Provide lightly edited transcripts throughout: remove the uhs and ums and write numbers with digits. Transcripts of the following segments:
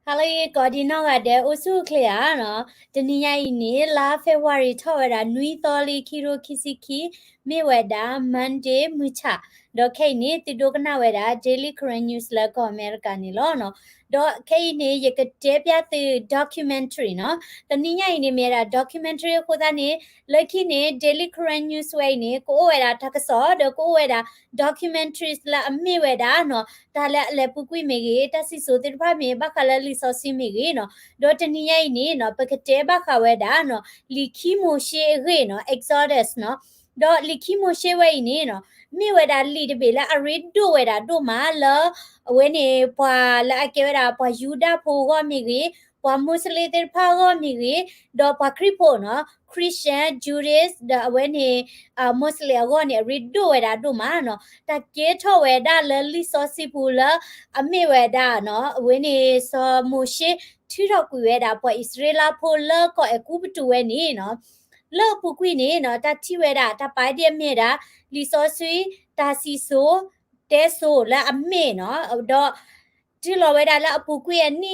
ဟာလေကော်ဒီနောက်ကတဲ့အုစုခလျာနော်တနည်းရည်နေလာဖေဝါရီထောက်ရတာနွီတော်လီခီရိုခီစီခီမေဝဒါမန်ဒေးမူချဒေါ်ခိနေတီဒိုကနာဝဲတာ Daily Current News လကောအမေရိကန်နီလောနော်ဒေါ်ခိနေရကတဲ့ပြတဲ့ documentary နော်တနည်းရည်နေမြဲတာ documentary ကိုသားနေလက်ခိနေ Daily Current News ဝဲနေကိုဝဲတာတကစောဒေါ်ကိုဝဲတာ documentaries လာအမေဝဲတာနော်ဒါလည်းအလဲပုကွေမေကြီးတက်စီဆိုတဲ့ဖာမေဘခလာလီစောစီမေကြီးနော်ဒေါ်တနီရိုင်နေနော်ပကတဲ့ဘခဝဲတာနော်လီခီမိုရှေရေနော် exodus နော်ဒေါ်လီခီမိုရှေဝဲနေနော်မေဝဲတာလီတပေလာအရီဒိုဝဲတာတို့မာလာအဝဲနေပွာလာအကဲဝဲတာပွာယူဒာဖိုကမေကြီးပွာမွတ်စလင်တဲ့ဖာကမေကြီးဒေါ်ပခရီဖိုနော် Christian Judas ဒါအဝဲနေမွတ်စလင်ကနေရီဒိုဝဲတာတို့မာနော်တကဲထော်ဝဲတာလလီစောစီပူလာအမေဝဲတာနော်အဝဲနေစောမိုရှေထီတော့ကွေဝဲတာပွာဣစရေလဖိုလာကောအကူပတူဝဲနေနော်လောပုကွေနေနော်တတိဝဲတာတပိုင်တဲ့မြေတာလီစောဆွေတာစီဆိုတဲဆိုလာအမေနော်တော့ဒီလိုဝဲတာလာအပူကွေနိ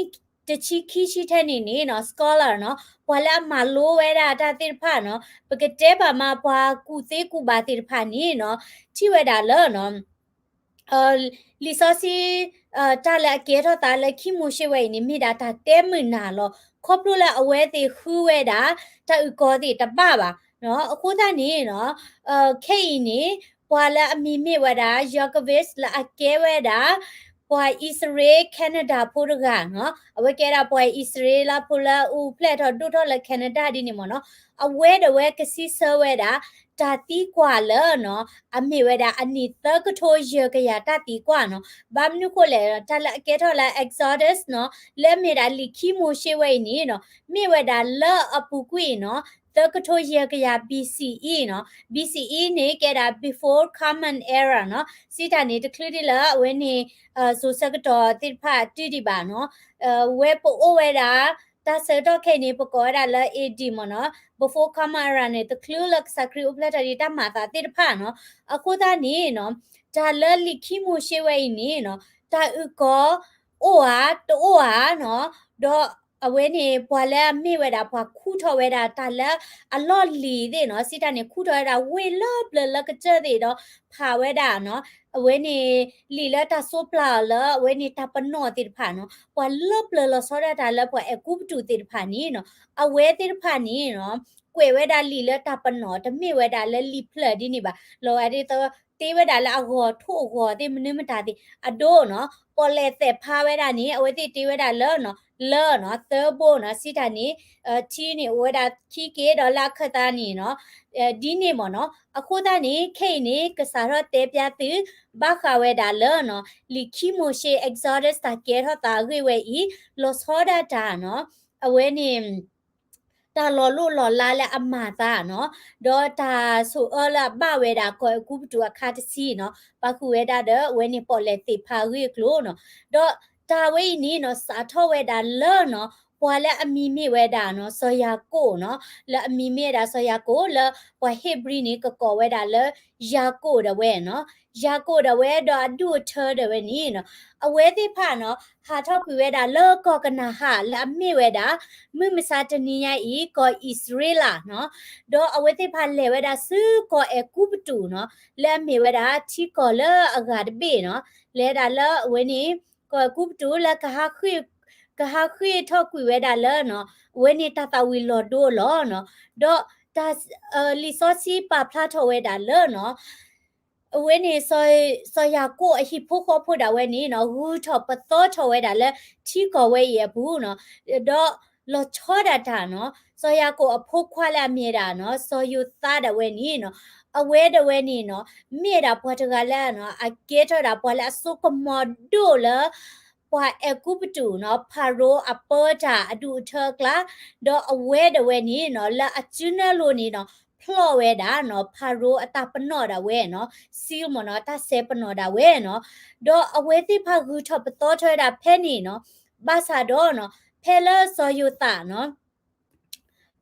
တချီခီရှိတဲ့နေနေနော် scholar နော်ပွာလာမလိုဝဲတာတာတိဖာနော်ပကတဲ့ပါမပွာကုသေးကုပါတိဖာနေနော်ချိဝဲတာလောနော်လီဆိုစီတာလာကေတော့တာလာခိမိုရှိဝဲနေမိတာတာတဲမနာလောခေါပလိုလာအဝဲသေးခူးဝဲတာတာဥကောတိတပပါနော်အခုတည်းနေနော်ခေနေပွာလာအမီမေဝဲတာယောကဗစ်လာအကဲဝဲတာပွာဣစရေကနေဒါပိုရကနော်အဝဲကဲတာပွာဣစရေလာပိုလာဦးဖလက်တော့ဒုတော့လာကနေဒါဒီနေမနော်အဝဲတဝဲကစီဆဝဲတာတာတီကွာလနော်အမေဝဲတာအနိတကထိုရကရတာတီကွာနော်ဘာမနုခိုလေတာလာကဲတော့လာ exodus နော်လဲမေတာလီခီမိုရှိဝဲနေနော်မေဝဲတာလာအပူကွေနော်တကထိုရကရ BCE နော် BCE နေကဲတာ before common era နော်စီတာနေတခလီလာဝဲနေဆိုစကတော့တိဖာတိတိပါနော်ဝဲပိုဝဲတာတာဆတော့ခဲနေပကောရလာ AD မနော် before camera နဲ့တခလူလက်စခရီဥပလက်တာမာတာတိဖာနော်အခုသားနေနော်ဒါလလီခီမိုရှိဝဲနေနော်တာဥကောအိုဟာတိုဟာနော်တော့အဝဲနေပွာလဲမိဝဲတာပွာခုထော်ဝဲတာတာလဲအလော့လီတဲ့နော်စိတာနေခုထော်ရတာဝေလော့ပလလကကျတဲ့တော့ဖာဝဲတာနော်အဝဲနေလီလက်တာဆိုပလာလအဝဲနေတာပနောတိဖာနော်ပွာလော့ပလလဆောရတာလဲပွာအကူပတူတိဖာနီနော်အဝဲတိဖာနီနော်ကွေဝဲတာလီလက်တာပနောတမိဝဲတာလဲလီဖလဒီနေပါလောအဲ့ဒီတော့တေးဝဲတာလဲအဟောထို့ဟောတေးမနမတာတိအဒိုနော်ပေါ်လေတဲ့ဖာဝဲတာနေအဝဲတိတေးဝဲတာလောနော်လောနော်သဘောနော်စိတာနေချီနေဝဲတာခီကေဒေါ်လာခတာနေနော်ဒီနေမနော်အခုတည်းနေခိနေကစားရတဲ့ပြတဲ့ဘာခဝဲတာလောနော်လီခီမိုရှေ exodus တာကဲရတာရွေဝဲဤလောဆောဒတာနော်အဝဲနေတာလော်လို့လော်လာလဲအမသားနော်ဒေါ်တာဆိုအလာဘဝဲတာကိုကူပတူအခါတစီနော်ပခုဝဲတာတဲ့ဝဲနေပေါ်လဲတိဖာရီကလို့နော်ဒေါ်တာဝဲနေနော်စာထောဝဲတာလော်နော်ပွာလဲအမီမေဝဲတာနော်ဆောယာကိုနော်လဲအမီမေတာဆောယာကိုလဲပွာဟေဘရီနေကကောဝဲတာလဲယာကိုတဲ့ဝဲနော်ယာကိုတဲ့ဝဲတော့အဒူထောတဲ့ဝဲနေနော်အဝဲတိဖာနော်ဟာထောက်ကွေဝဲတာလောကောကနာဟာလဲအမေဝဲတာမြမစာတနီယီကောဣစရေလာနော်တော့အဝဲတိဖာလဲဝဲတာစုကောအကူပတူနော်လဲမေဝဲတာချီကောလဲအဂါဒဘေနော်လဲတာလဲဝဲနေကောကူပတူလဲကဟာခွေထောက်ကွေဝဲတာလဲနော်ဝဲနေတာတဝီလော်ဒိုလောနော်တော့ဒါလီဆိုစီပါဖလာထောဝဲတာလဲနော်အဝဲနေဆောယာကိုအဟိဖို့ခေါ်ဖို့တာဝဲနေနော်ဟူထောပသောထောဝဲတာလဲချီကောဝဲရဘူးနော်တော့လောချောတာတာနော်ဆောယာကိုအဖို့ခွာလာမြေတာနော်ဆောယူသားတာဝဲနေနော်အဝဲတဝဲနေနော်မြေတာပေါ်တကလာနော်အကဲထောတာပေါ်လာစုကမော်ဒိုလာပွာအကူပတူနော်ဖာရိုအပေါ်တာအဒူထောကလာတော့အဝဲတဝဲနေနော်လာအကျွန်းလို့နေနော်ဖလော်ဝဲတာနော်ဖာရိုအတာပနော့တာဝဲနော်စီလ်မနော်တာဆေပနော့တာဝဲနော်တော့အဝဲတိဖာဂူထောပတော်ထွဲတာဖဲနေနော်ဘာသာတော့နော်ဖဲလာဆော်ယူတာနော်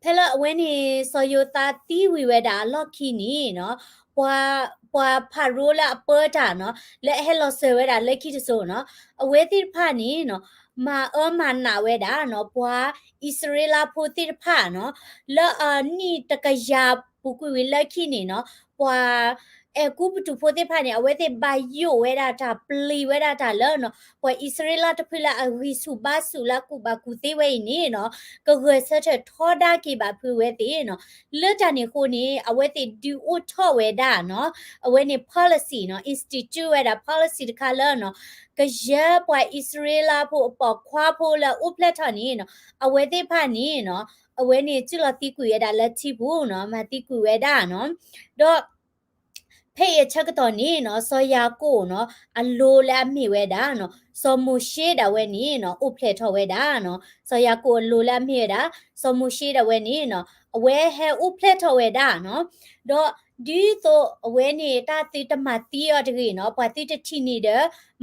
ဖဲလာအဝဲနေဆော်ယူတာတီဝီဝဲတာလော့ခီနီနော်ပွာဖာရိုလာအပေါ်တာနော်လဲဟဲလော်ဆဲဝဲတာလက်ခီတဆိုနော်အဝဲတိဖာနီနော် มามานาเวดาเนาะปัวอิสราเอลพูติดผ้าเนาะแล้วนี่ตะกะยาปุกุวิลคินี่เนาะปัวกูปตุโพติผ้าเนี่ยเอาไว้แต่บายโยเวดาตาปลีเวดาตาแล้วเนาะปัวอิสราเอลตะพิละอวิสุบาสุละกูบากูติเวนี่เนาะก็เกษตรทอดากีบาพูเวติเนาะเลือดจานี่คนนี้เอาไว้แต่ดูอุทอเวดาเนาะเอาไว้ใน policy เนาะ institute เวดา policy ตะคาเลเนาะก็เยอะปว่าอิสราเอลพูปอกควาพูละอุปเลทานี่เนาะเอาไว้แต่ผ้านี่เนาะเอาไว้นี่จุลติกุยดาละทิบูเนาะมาติกุเวดาเนาะดอเพ่ยชักตอนนี้เนาะซอยาโกเนาะอโลและมีเวดาเนาะสมุเชดาเวนี่เนาะอุเพลทเวดาเนาะซอยาโกโลและมีเวดาสมุเชดาเวนี่เนาะเวเฮอุเพลทเวดาเนาะดอดีโตเวนี่ตาติตมาติออตรีเนาะปาติตทินีเด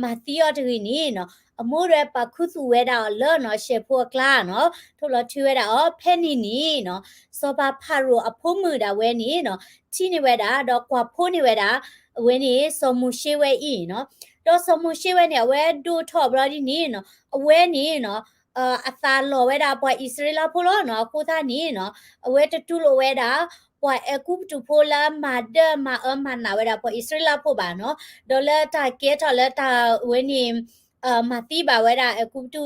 มาติออตรีนี่เนาะအမိုးရပခုစုဝဲတာလော့နော်ရှေဖို့ကလာနော်ထို့လော်ထွေးတာဖဲနီနီနော်စောပါဖာရိုအဖိုးမှုတာဝဲနီနော်ချီနေဝဲတာတော့ကွာဖိုးနေဝဲတာဝဲနီစောမှုရှေဝဲဤနော်တော့စောမှုရှေဝဲနေဝဲဒူထော့ဘလာဒီနီနော်အဝဲနီနော်အသာလော်ဝဲတာပွားဣသရေလဖိုးလောနော်ကိုသားနီနော်အဝဲတူလိုဝဲတာပွားအကူတူဖိုလာမာဒမာမနာဝဲတာပွားဣသရေလဖိုးပါနော်ဒေါ်လာတာကဲထော်လာတာဝဲနီมาตีบ่าวว่ากูตู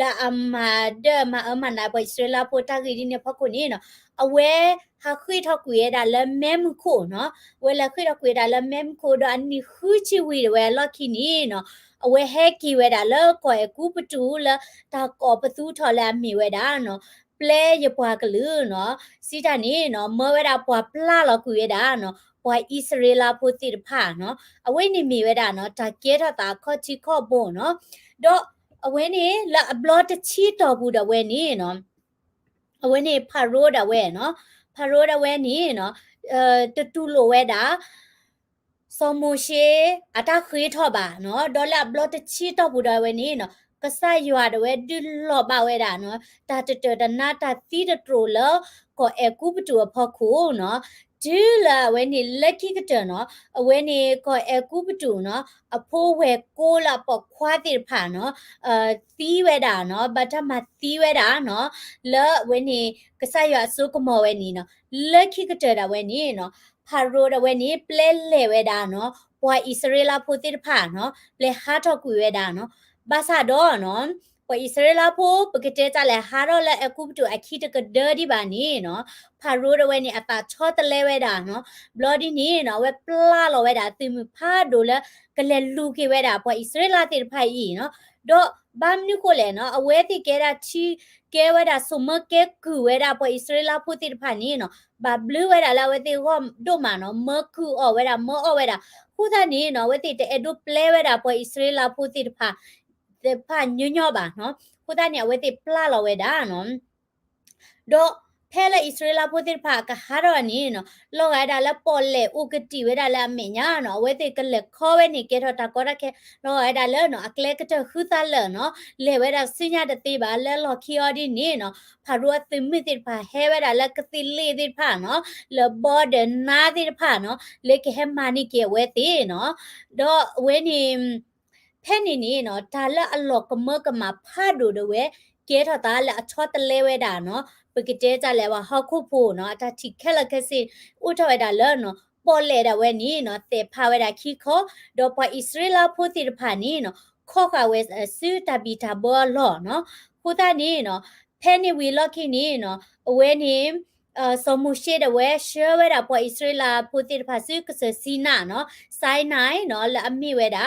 ละมาเดมามันนะบ่อิสราเอลโพตากีนี่เนี่ยพอคนนี้เนาะเอาเวหาคุยทอกุยดาละแม่มโคเนาะเวลาคุยทอกุยดาละแม่มโคดอันนี้คือชีวิตเวลาคินี่เนาะเอาเวเฮกีเวดาละก็กูปตูละตาก็ประตูทอละมีเวดาเนาะเปลยปวากลือเนาะสิตานี่เนาะเมื่อเวลาปวาปลาละกุยดาเนาะปวาอิสราเอลโพติดผ้าเนาะเอาไว้นี่มีเวดาเนาะตาเกทตาข้อที่ข้อโบเนาะတော့အဝဲနေလာဘလော့တချီတော်ဘူးတော့ဝဲနေနော်အဝဲနေဖာရိုးတော့ဝဲနော်ဖာရိုးတော့ဝဲနေနော်တူလိုဝဲတာစောမိုရှေအတာခွေးထော့ပါနော်ဒေါ်လာဘလော့တချီတော်ဘူးတော့ဝဲနေနော်ကဆာရွာတော့ဝဲဒူလော့ပါဝဲတာနော်တာတနာတာသီးတထရိုလောကိုအကူပတူဖောက်ခုနော်ဒီလာဝဲနေလက်ခိကတနော်အဝဲနေကိုအကူပတူနော်အဖိုးဝဲကိုလာပေါ့ခွာတိဖာနော်သီးဝဲတာနော်ဘတ်တမသီးဝဲတာနော်လဲဝဲနေကဆာရွာစုကမော်ဝဲနေနော်လက်ခိကတတာဝဲနေနော်ဖာရိုဒဝဲနေပလဲလေဝဲတာနော်ပွာဣစရေလဖိုတိဖာနော်ပလဲဟာတော့ကူဝဲတာနော်ဘာသာတော့နော်ပွာဣစရေလဖိုပကတဲ့ကြလဲဟာတော့လဲအကူပတူအခီတကဒဒီပါနေနော်ဖာရိုဒဝဲနေအတာချောတလဲဝဲတာနော်ဘလော်ဒီနေနော်ဝဲပလာလောဝဲတာတိမဖာဒိုလဲကလဲလူကေဝဲတာပွာဣစရေလတိဖိုင်ဤနော်တော့ဘာမနုကိုလဲနော်အဝဲတိကဲတာချီကဲဝဲတာဆုမကဲကူဝဲတာပွာဣစရေလဖိုတိဖိုင်နေနော်ဘာဘလူးဝဲတာလာဝဲတိဟောဒိုမာနော်မကူအော်ဝဲတာမောအော်ဝဲတာခုသာနေနော်ဝဲတိတဲ့ဒိုပလဲဝဲတာပွာဣစရေလဖိုတိဖာတဲ့ဖာညညောပါနော်ခုသာနေဝဲတိပလာလောဝဲတာနော်တော့ဖဲလေဣသရေလဘုဒ္ဓဖာကဟာရနီနော်လောကဒါလပေါ်လေဥကတိဝဲဒါလမညာနော်ဝဲတိကလေခေါ်ဝဲနေကေထတာကောရကေလောကဒါလနော်အကလေကတခူသလနော်လေဝဲဒါစညာတတိပါလဲလောခီယောဒီနေနော်ဖာရောသမိတိဖာဟဲဝဲဒါလကတိလေတိဖာနော်လဘောဒနာတိဖာနော်လေကေဟမာနီကေဝဲတိနော်တော့ဝဲနေဖဲနေနေနော်ဒါလအလောကမကမဖာဒိုဒဝဲကေထတာလအချောတလဲဝဲတာနော်ပကတဲ့ကြလဲဝဟခုဖို့နော်အတတိခက်လကစီဥထဝဲတာလဲနော်ပေါ်လေတာဝဲနီနော်တေဖာဝဲတာခိခောတော့ပဣစရေလဖို့တိဖာနီနော်ခောကဝဲစူတဘီတာဘောလောနော်ခုတာနီနော်ဖဲနေဝီလော့ခိနီနော်အဝဲနီสมุเชดเวเชื่อเวดาพออิสราเอลพูดติดภาษากษซีนาเนาะไซนายเนาะแล้วมีเวดา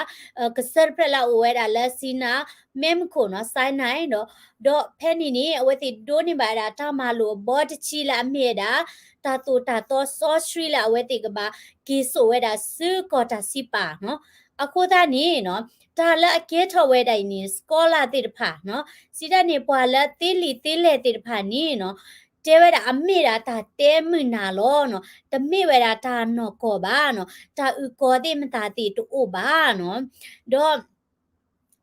กษรเพลาเวดาแล้วซีนาเมมโคเนาะไซนายเนาะดอเพนี่นี่เวติโดนิบาดาตามาโลบอดชีละมีดาตาโตซอสทรีละเวติกบากิโซเวดาซื้อกอตาซิปาเนาะအခုသားနေနော်ဒါလည်းအကဲထော်ဝဲတိုင်နေစကောလာတိတဖာနော်စီဒနေပွာလည်းတေးလီတေးလေတိတဖာနေနော်တဲဝဲတာအမေတာတာတဲမနာလောနော်တမေဝဲတာတာနော်ကောပါနော်တာဥကောတိမတာတိတူပါနော်တော့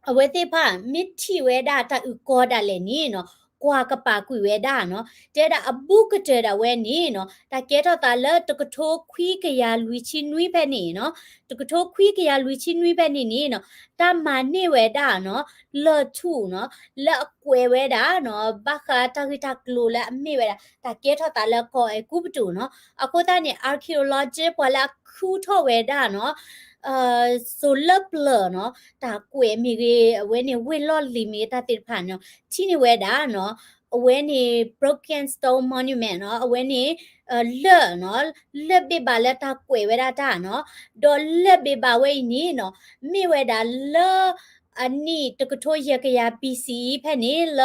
အဝဲတိဖာမိတီဝဲတာတာဥကောတာလေနီနော် กว่ากะปากุยเวดาเนาะเจดาอบุกเจดาเวนี่เนาะตาเกทอตาเลตกโทควีกยาลุยชินุยเปนี่เนาะตกโทควีกยาลุยชินุยเปนี่เนาะตามานี่เวดาเนาะเลทูเนาะเลกวยเวดาเนาะบักตากิตากลูและมีเวดาตาเกทอตาเลก็ไอกูปตูเนาะอะโคตานี่ archaeology ปละคูทอเวดาเนาะsolar blur เนาะตากวยมีเวนี่เวลอลิมีตาติดผ่านเนาะที่นี่เวดาเนาะเวนี่ broken stone monument เนาะเวนี่เลเนาะเลเบบาเลตากวยเวดาตาเนาะดอเลเบบาเวนี่เนาะมีเวดาเลอันนี้ตกโทเยกยา BC แพ่นี้เล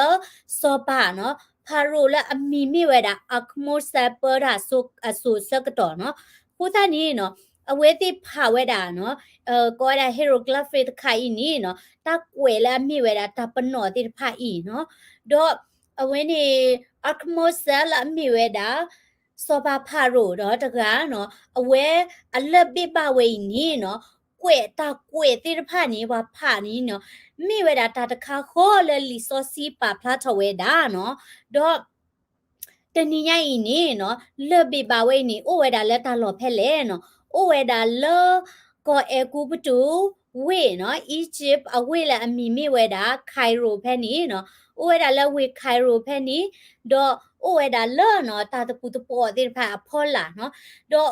โซปาเนาะพารูและมีเวดาอักโมเซเปอราสุสุสกตอเนาะผู้ท่านี้เนาะအဝဲတိဖာဝဲတာနော်ကောဒါ hieroglyphic တခိုင်နီနော်တကွယ်လာမိဝဲတာတပနောတိဖာဤနော်တော့အဝဲနေ archmosel လာမိဝဲတာစောပါဖာရိုတော့တကားနော်အဝဲအလက်ပိပဝဲနီနော်ကွယ်တကွယ်တိဖာနီဘာဖာနီနော်မိဝဲတာတတခါခေါ်လဲလီစောစီပါဖလာထဝဲတာနော်တော့တနီညိုင်နီနော်လက်ပိပဝဲနီအိုဝဲတာလက်တာလော်ဖက်လဲနော်โอเวดาเลก็เอกูปตูเวเนาะอียิปต์อเวละอมีมีเวดาไคโรแพนี่เนาะโอเวดาเลเวไคโรแพนี่ดอโอเวดาเลเนาะตาตะปูตะปอติพาพอล่ะเนาะดอ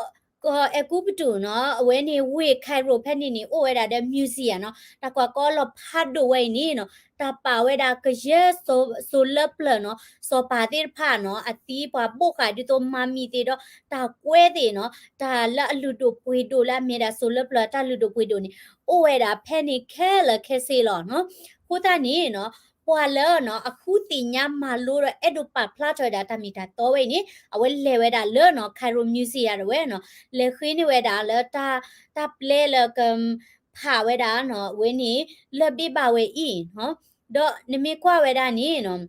ก็เอกูปตูเนาะเวนี่เวไคโรแพนี่นี่โอเวดาเดมิวเซียมเนาะตะกว่าก็ลอพัดด้วยนี่เนาะตาป่าเวดากะเยโซลาร์เพลเนาะโซปาติพาเนาะอติปาบุกะดิโตมามีติดอตากวยติเนาะตาละลูโดပွေတိုละเมดาโซลาร์เพลตาลูโดပွေတိုนี่โอเวดาแพนี่แค่ละแค่ซีหรอเนาะผู้ตานี่เนาะปวาเลเนาะอะคูติญามาโลเอดูปาพลาทอดาตามีตาโตเวนี่เอาเวเลเวดาเลเนาะไคโรมิวเซียเวเนาะเลคินี่เวดาเลตาเปลเลกัมพาเวดาเนาะเวนี่เลบิบาเวอีเนาะดอนิมิกว่าเวดานี่เนาะ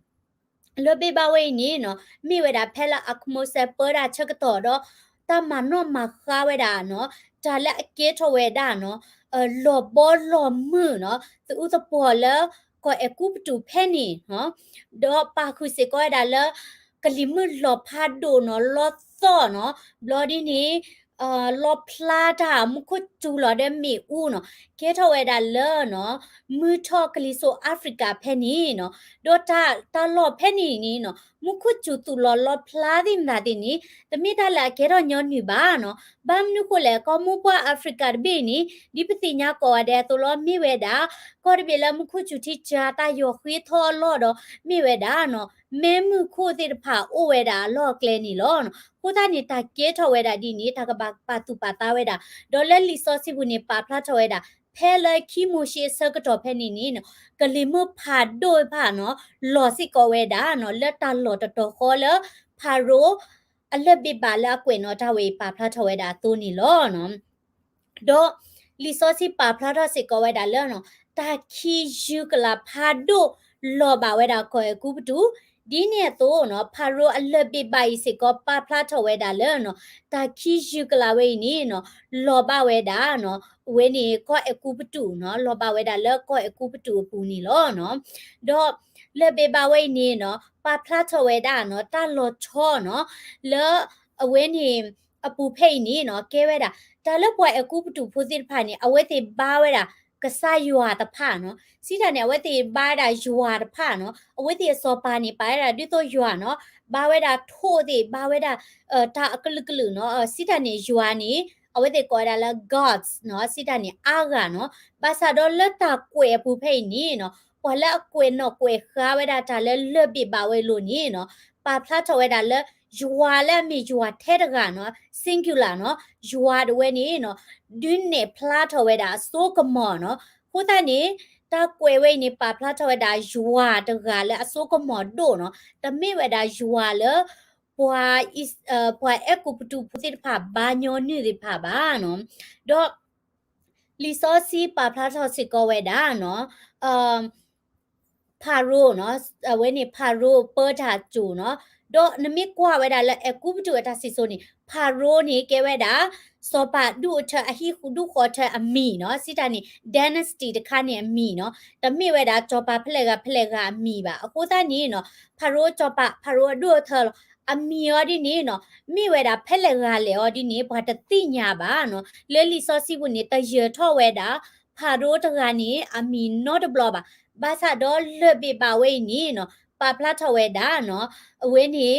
ลบิบาเวนี่เนาะมีเวดาเพลอะคโมเซเปอราชกตอดอตามาโนมาคาเวดาเนาะจาละเกทเวดาเนาะลอบอลอมือเนาะตูอุตปอลก็เอกูปตูเพนี่เนาะดอปาคุเซก็ดาละกะลิมือลอพาโดเนาะลอซ้อเนาะบลอดีนี้ลอพลาดามุคุจูลอเดมีอูเนาะเกทเวดาเลเนาะมือทอกลิโซแอฟริกาเพนี่เนาะดอตาลอเพนี่นี่เนาะมุคุจูตุลอพลาดิมดาดินี่ตะมีตาละเกรอญอนี่บาเนาะบามนุคุเลก็มุปวาแอฟริกาเบนี่ดิปติญาก็เดตุลอมีเวดาก็เบลมุคุจูที่จาตายอคุยทอลอดอมีเวดาเนาะแม่มือโคติพาโอเวดาลอเคลนี่ลอเนาะผู้ท่านี่ตาเกทเวดาดีนี่ตากบปาตุปาตาเวดาดอลเลลิซอสิบุนี่ปาพลาทเวดาเพลคิโมชิเซกตอเพนี่นี่เนาะกะลิมือพาโดยพาเนาะลอสิกเวดาเนาะเลตาลอตตอคอเลพาโรအလက်ပိပါလာကွေနော်တဝေပါဖလာထဝဲတာတူနီလောနော်ဒေါ်လီဆိုစီပါဖလာထစေကဝဲတာလောနော်တာခီယူကလာဖာဒိုလောပါဝဲတာခေါ်ကူပတူဒီเนี่ยတော့เนาะพาโรอเลปิไปสิก็ปาพลาทเวดาเลเนาะตาคิยูกลาเวนี่เนาะลอบาเวดาเนาะเวนี่ก็เอกูปตูเนาะลอบาเวดาเลก็เอกูปตูปูนี่ลอเนาะดอเลเบบาเวนี่เนาะปาพลาทเวดาเนาะตาโลชอเนาะเลเวนี่อปูเพนี่เนาะเกเวดาตาเลปวยเอกูปตูพูสิพานี่อเวติบาเวดากะซายัวตะพาเนาะสิทาเนี่ยเวติบาดายัวตะพาเนาะအဝိသေစောပါနေပါရတာဒီတော့ယွာနော်ဘာဝဲတာထိုးတဲ့ဘာဝဲတာတာအကလကလူနော်စိတနေယွာနေအဝိသေကောတာလဲ gods နော်စိတနေအာကနော်ဘာသာတော့လက်တာကွယ်ပူဖိနေနော်ပေါ်လက်ကွယ်နော်ကွယ်ခါဝဲတာဒါလဲလွတ်ပြပါဝဲလို့နေနော်ပါဖလာထဝဲတာလဲယွာလဲမိယွာထဲတကနော် singular နော်ယွာတဝဲနေနော်ဒင်းနေဖလာထဝဲတာဆိုကမော်နော်ခိုးတဲ့နေตากวยเวนี่ปาพลาทวดายัวตะกาและอโซก็หมอโดเนาะตะมิเวดายัวเลปวาอิสปวาเอกูปตูพุติผาบาญอนี่ริผาบาเนาะดอลิซอซีปาพลาทอสิกเวดาเนาะ พาโรเนาะเวนี่พาโรเปิดหาจูเนาะดอนมิกว่าเวดาละเอกูบจูตาซิโซนี่พาโรนี่เกเวดาสอปาดูเธออหิคุดูขอเธออมีเนาะสิตานี่ dynasty ตะคานี่อมีเนาะแต่มีเวดาจอปาเพลกาอมีบะအခုตานี่เนาะพาโรจอปาพาโรดูเธอအမီယောဒီနေနော်မိဝဲတာဖက်လက်ကလေယောဒီနေဘာတတိညာပါနော်လဲလီစောစီဘူးနေတရထော့ဝဲတာဖာရိုးတကနေအမီနော့တဘလပါဘာသာတော့လွတ်ပြပါဝဲနေနော်ပါဖလာထော့ဝဲတာနော်အဝဲနေ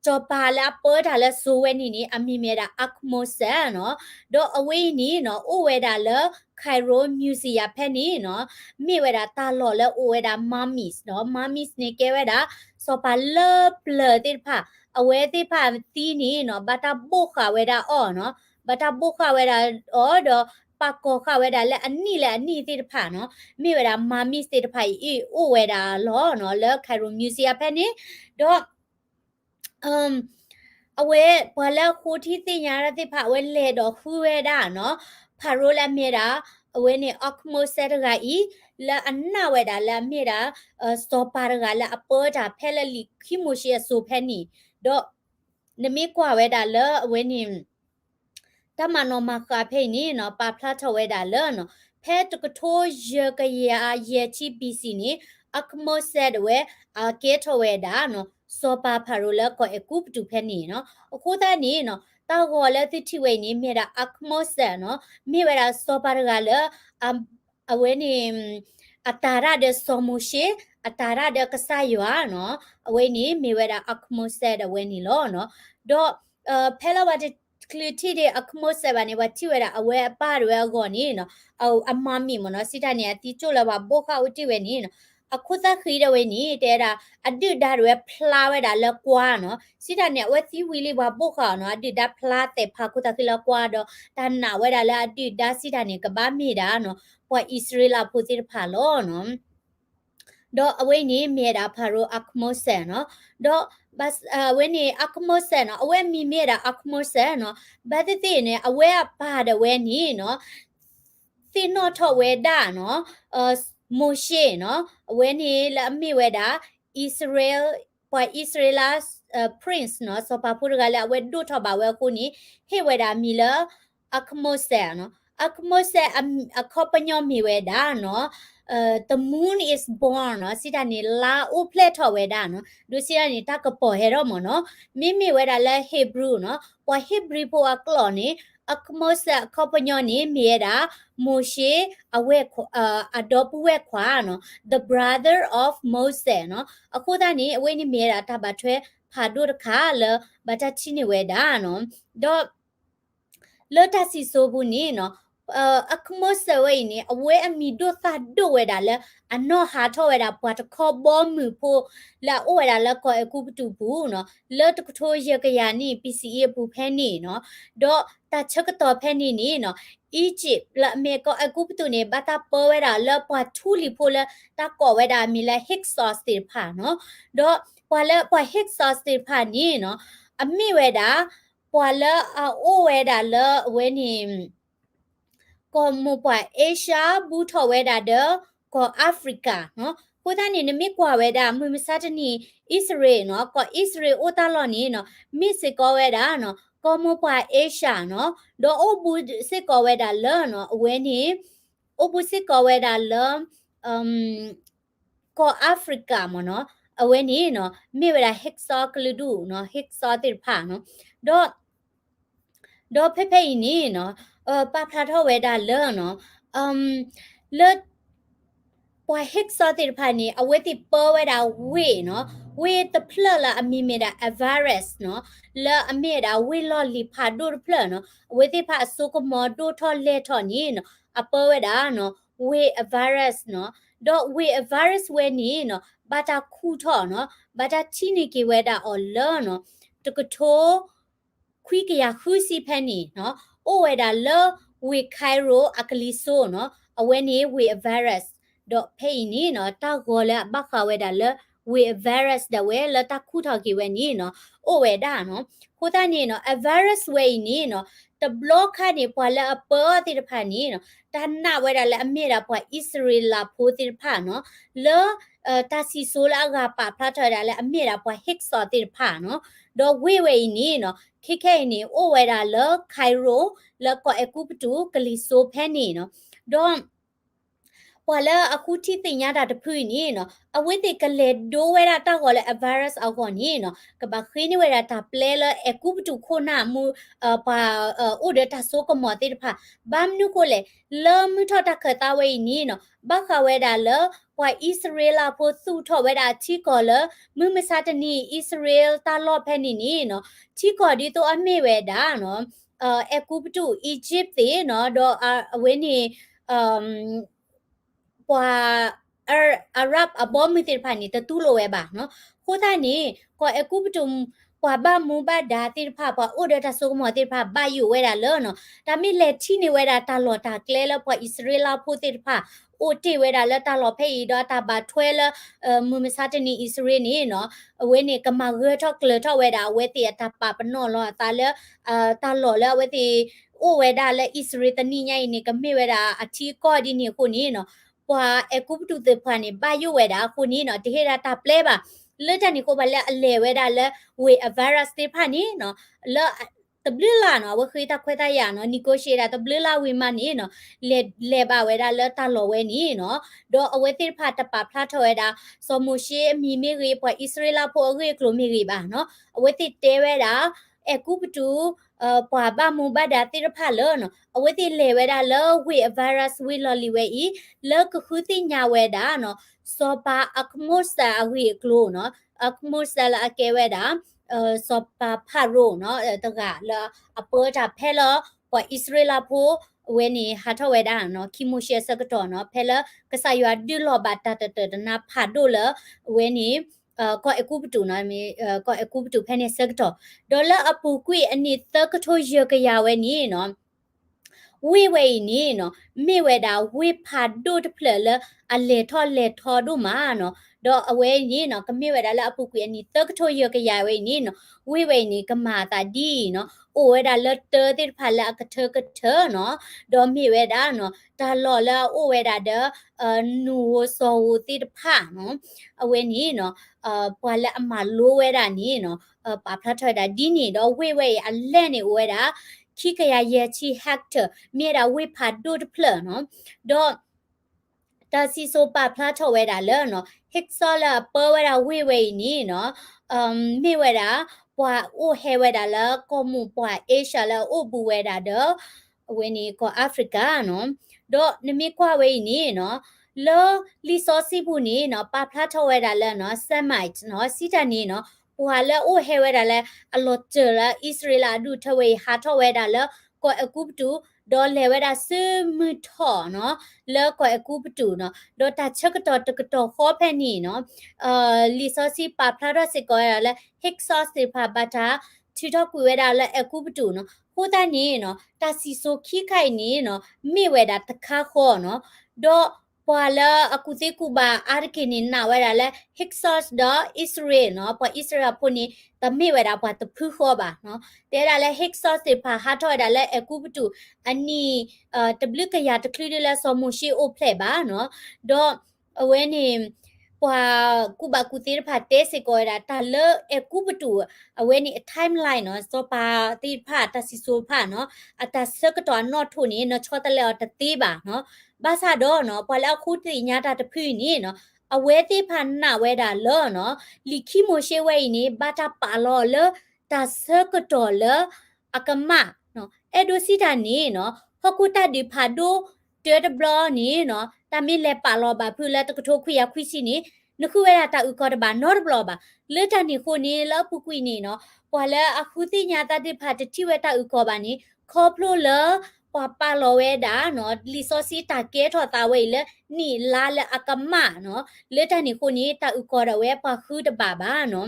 ကြောပါလာပေါ်တာလဲဆိုဝဲနေနေအမီမဲတာအခမိုဆန်နော်တော့အဝဲနေနော်အိုဝဲတာလဲခိုင်ရိုမြူစီယာဖက်နေနော်မိဝဲတာတာလော်လဲအိုဝဲတာမမီစ်နော်မမီစ်နေကဲဝဲတာစောပါလပလတိဖာအဝဲတိဖာတီးနေနော်ဘာတာဘုခဝဲတာအော်နော်ဘာတာဘုခဝဲတာအော်တော့ปากกอค่ะเวดาและอันนี้แหละอันนี้ติดผ่าเนาะมีเวลามามีติดผ่าอีโอเวดาล้อเนาะแล้วไคโรมิวเซียแพนี่ดอกအဝဲဘလခုတီတင်ရတဲ့ဖအဝဲလေတော့ခူဝဲတာနော်ဖာရိုလာမြေတာအဝဲနေအော့မိုဆက်ကဤလာအနာဝဲတာလာမြေတာစတောပါရကလာအပေါ်တာဖဲလလီခိမိုရှိဆိုဖဲနီတော့နမေကွာဝဲတာလအဝဲနေတမနောမခါဖိနေနော်ပါဖလာထဝဲတာလနော်ဖဲတကထိုးရကရရဲ့ချီပီစီနေအခမိုဆက်ဝဲအကဲထဝဲတာနော်စောပါဖာရိုလကောအကူပတူဖဲနေနော်အခုတည်းနေနော်တောက်ခေါ်လဲတိထိဝဲနေမြေတာအခမိုဆက်နော်မြေဝဲတာစောပါရကလည်းအဝဲနေအတာရတဲ့ဆောမိုရှိအတာရတဲ့ကဆာရွာနော်အဝဲနေမြေဝဲတာအခမိုဆက်အဝဲနေလောနော်တော့ဖဲလာဝတ်ကလတီတဲ့အခမိုဆက်ပါနေဝတိဝဲတာအဝဲအပရွယ်ကောနေနော်အမမီမနော်စိတနေတီချိုလဘဘောခဝတိဝဲနေနော်အခုသခီးတဲ့ဝဲနေတဲ့တာအဒိဒါရွယ်ဖလာဝဲတာလက်ကွာနော်စိတနေဝဲတီဝီလေးဘဘောခနော်အဒိဒါဖလာတဲ့ဖာခုသခီလက်ကွာတော့တန်နာဝဲတာလက်အဒိဒါစိတနေကဘာမီတာနော်ပွာဣသရေလဖူစီဖာလောနော်တော့အဝဲနေမြေတာဖာရိုအခမိုဆက်နော်တော့ဘတ်ဝဲနေအခမိုဆက်နော်အဝဲမီမြေတာအခမိုဆက်နော်ဘာတိတိနေအဝဲပါတဲ့ဝဲနေနော်သီနောထော့ဝဲတာနော်မိုရှေနော်အဝဲနေလအမိဝဲတာ Israel ပွာ Israel prince နော်စပါပူရကလည်းအဝဲဒုထော့ပါဝဲခုနီဟေဝဲတာမီလအခမိုဆက်နော်အခမိုဆက်အခပညောမီဝဲတာနော်the moon is born เนาะสิตานี่ลาอุเพลทอเวดาเนาะดูสิอันนี้ตากระปอเฮรอมเนาะมิเวดาและเฮบรูเนาะปอเฮบรีโพอะกลอนี่อะคโมสะคอปญอนี่เมียดาโมเชอเวอะดอปเวขวาเนาะ the brother of Moses เนาะအခုတนี่အဝိนี่เมียดาตาบะထွဲဖာဒုရခါလဘတာချိနေဝဲဒါเนาะတော့လော်တာစီဆိုဘူးนี่เนาะအခမဆဝဲနေအဝဲအမီဒိုသာဒိုဝဲတာလဲအနောဟာထောဝဲတာပွားတခေါ်ဘောမူဖို့လာအိုဝဲတာလဲကောအကူပတူဘူးနော်လော်တကထိုးရကရနီ PCA ဘူးဖဲနေနော်တော့တချက်ကတော့ဖဲနေနေနော် Egypt လာမေကောအကူပတူနေဘာတာပေါ်ဝဲတာလဲပွားထူလီဖို့လဲတကောဝဲတာမီလဲ Hyksos တေဖာနော်တော့ပွားလဲပွား Hyksos တေဖာနေနော်အမိဝဲတာပွားလဲအိုဝဲတာလဲဝဲနေก็มูปะเอเชียบูทอเวดาเดก็แอฟริกาเนาะผู้ท่านนี่ไม่กว่าเวดามือมิซาตนี่อิสราเอลเนาะก็อิสราเอลโอตาลอนี่เนาะมิสิกอเวดาเนาะก็มูปะเอเชียเนาะดอโอบูสิกอเวดาเลเนาะเวนี่โอบูสิกอเวดาเลก็แอฟริกามเนาะเวนี่เนาะมีเวลาเฮกซอกลูดูเนาะเฮกซอติผาเนาะดอเพ่ๆนี่เนาะปาพลาทอเวดาเลเนาะเลปอยเฮกซอติพานีอเวติเปอเวดาเวเนาะเวตเพลละอมีเมดาอวารัสเนาะละอเมดาเวลอลิพาดูเพลเนาะเวติพาสุกมอดูทอเลทอนี่เนาะอเปเวดาเนาะเวอวารัสเนาะดอกเวอวารัสเวนี่เนาะบาตาคูทอเนาะบาตาทินิกิเวดาออเลเนาะตะกโทคุยกะยาคุซีแพนี่เนาะโอเวดาเลဝေခိုင်ရိုအကလီဆိုနော်အဝဲနေဝေအဗိုင်းရပ်စ်တော့ဖိနေနော်တောက်ခေါ်လဲဘခဝဲတာလဲ with virus 的喂了他苦头给喂你喏，我喂哒喏，苦他你喏，a virus 喂你喏，的 block 看你破了 a 波的怕你喏，但那为了来没了破 Israel 啦破的怕喏，了他是说了个把怕出来了没了破 Hicks 的怕喏，的喂你喏。KK นี่โอเวดาเลไคโรแล้วก็เอกูปตูกลิโซเพนี่เนาะดอมพอแล้วအခုที่ติญาดาตะพื้นี่เนาะอวิติกะเลโดเวดาตะก็เลไวรัสเอาก่อนนี่เนาะกะบะคินี่เวดาตะเปลเลเอกูปตูโคนามูปาโอเดตาโซก็มอติดพะบามนุก็เลเลมุทอตะขะตาเวนี่เนาะบะคาเวดาเลว่าอิสราเอลพอสู้ทอเวดาที่ก็เลมึงไม่ซาตนี่อิสราเอลตาลอเพนี่เนาะที่ก็ดีตัวอเมเวดาเนาะเอกูปตูอียิปต์เนาะดอเวนี่กว่าอาหรับอบอมมิติพันนี่ตะตุโลเวบะเนาะโคทานี่ก็เอกูปตุมกว่าบ้ามูบ้าดาติพาปะโอเดตาโซกมอติพาบาอยู่เวดาเลเนาะตามิเลที่นี่เวดาตาลอตาเกลแล้วพออิสราเอลพูติพาโอติเวดาเลตาลอเพอีดอตาบาทเวลมุมซาตนีอิสราเอลนี่เนาะเวนี่กะมาเกทอกเลทอเวดาเวติตาปาปนอลอตาเลตาลอเลเวติโอเวดาเลอิสราเอลตนี่ใหญ่นี่กะมีเวดาอธิก็ดีนี่คนนี้เนาะกว่าเอกูปตุเตพานี่บาอยู่เวดาคนนี้เนาะที่เฮดาตาเปลบะเลตานี่ก็บาเลเลเวดาเลเวไวรัสเตพานี่เนาะเลตบลิลาเนาะว่าคือตาควตายาเนาะนิโกเชดาตบลิลาวิมานี่เนาะเลบาเวดาเลตาโลเวนี่เนาะดออเวติพาตปาพลาทเวดาสมุเชมีเมรีพออิสราเอลพอเรกโลเมรีบาเนาะอเวติเตเวดาเอกูปตุปว่าบามูบาดาติรพาเลเนาะอเวติเลเวดาเลวิไวรัสวิลอลิเวอีเลก็คือติญาเวดาเนาะซอปาอักโมสตาอวิกโลเนาะอักโมสตาละเกเวดาซอปาพาโรเนาะตะกะละอเปตาเพลปว่าอิสราเอลโพเวนี่ฮัทเวดาเนาะคิโมเชสกตอเนาะเพลกษายดิลอบาตาตะนาพาโดเลเวนี่ก็เอกูปตุนะมีก็เอกูปตุเพเนสกตอดอลลาร์อปูกุยอันนี้ตะกะโทเยกะยาเวนี่เนาะวิเวนี่เนาะมีเวดาวิพาดูดเพลเลอเลทอดูมาเนาะดออเวนี่เนาะก็มีเวดาละอปุกุยอันนี้ตะกะโทเยกะยาเวนี่เนาะวิเวนี่ก็มาตาดีเนาะโอเวดาเลเตอติพาละกะเทอเนาะดอมีเวดาเนาะตาลอละโอเวดาเดนูโซติพาเนาะอเวนี่เนาะปวาละอมาโลเวดานี่เนาะปาพระทอดาดีนี่ดอเวอันแลนี่โอเวดาခိကရရဲ့ချီဟက်တာမြေတာဝိဖာဒုတ်ဖလနော်ဒေါ်တာစီဆိုပါဖလာထော်ဝဲတာလဲနော်ဟစ်ဆောလာပေါ်ဝဲတာဝိဝဲနီနော်မြေဝဲတာပွာအိုဟဲဝဲတာလဲကောမူပွာအေရှာလဲအိုဘူဝဲတာဒေါ်ဝင်းနီကောအာဖရိကနော်ဒေါ်နမီကွာဝဲနီနော်လောလီဆိုစီဘူးနီနော်ပါဖလာထော်ဝဲတာလဲနော်ဆက်မိုက်နော်စီတနီနော်ဟွာလဲအိုဟဲဝဲတာလဲအလောကျလာဣသရေလဒုထဝဲဟာထော်ဝဲတာလဲကိုအကုပတူဒေါ်လေဝဲတာစမထော်နော်လဲကိုအကုပတူနော်ဒေါ်တာချက်ကတော့တကတော့ခေါ်ဖဲနီနော်လီဆိုစီပါဖလာတော့စစ်ကောရလဲဟစ်ဆော့စီဖာဘတာချီတော့ကွေဝဲတာလဲအကုပတူနော်ဟိုတာနီနော်တာစီဆိုခိခိုင်နီနော်မိဝဲတာတခါခေါ်နော်ဒေါ်พอละอากุติกูบาอาร์กินินนาเวลาละฮิกซอสดออิสราเอลเนาะพออิสราเอลพวกนี้ตะมีเวลาพอตะพื้ข้อบาเนาะแต่ละละฮิกซอสสิพาฮาทอดาละเอกูปตุอันนี้ตะบลึกกะยาตะคลีดละซอมูชีโอเพลบาเนาะดอเวนี่พอกูบากูติพาเตสิกอดาตะเลเอกูปตุเวนี่ไทม์ไลน์เนาะซอปาติพาตะสิโซพาเนาะอะตะเซกตอนอทุนี่เนาะชอตะเลอตะตีบาเนาะบาซาดอเนาะพอแล้วคูติญาตาตะพื้นนี่เนาะอเวติพันนาเวดาเลเนาะลิคิโมเชเวนี่บาตาปาลอเลตาเซกตอเลอากะมะเนาะเอโดซิตานี่เนาะฮอกุตาดิพาโดเตดบลอนี่เนาะตามิเลปาลอบาพื้นแล้วตะกะโทคุยาคุยสินี่นคือเวลาตาอุกอดบานอร์บลอบาเลตานี่คนนี้แล้วปุกุยนี่เนาะพอแล้วอะคุติญาตาดิพาตะทิเวตาอุกอบานี่คอพโลเลปาปาโลเวดาเนาะลิโซซิตาเกทอตาเวเลนี่ลาเลอากามะเนาะเลตานี่คนนี้ตาอุกอดเวปาคือดบาบาเนาะ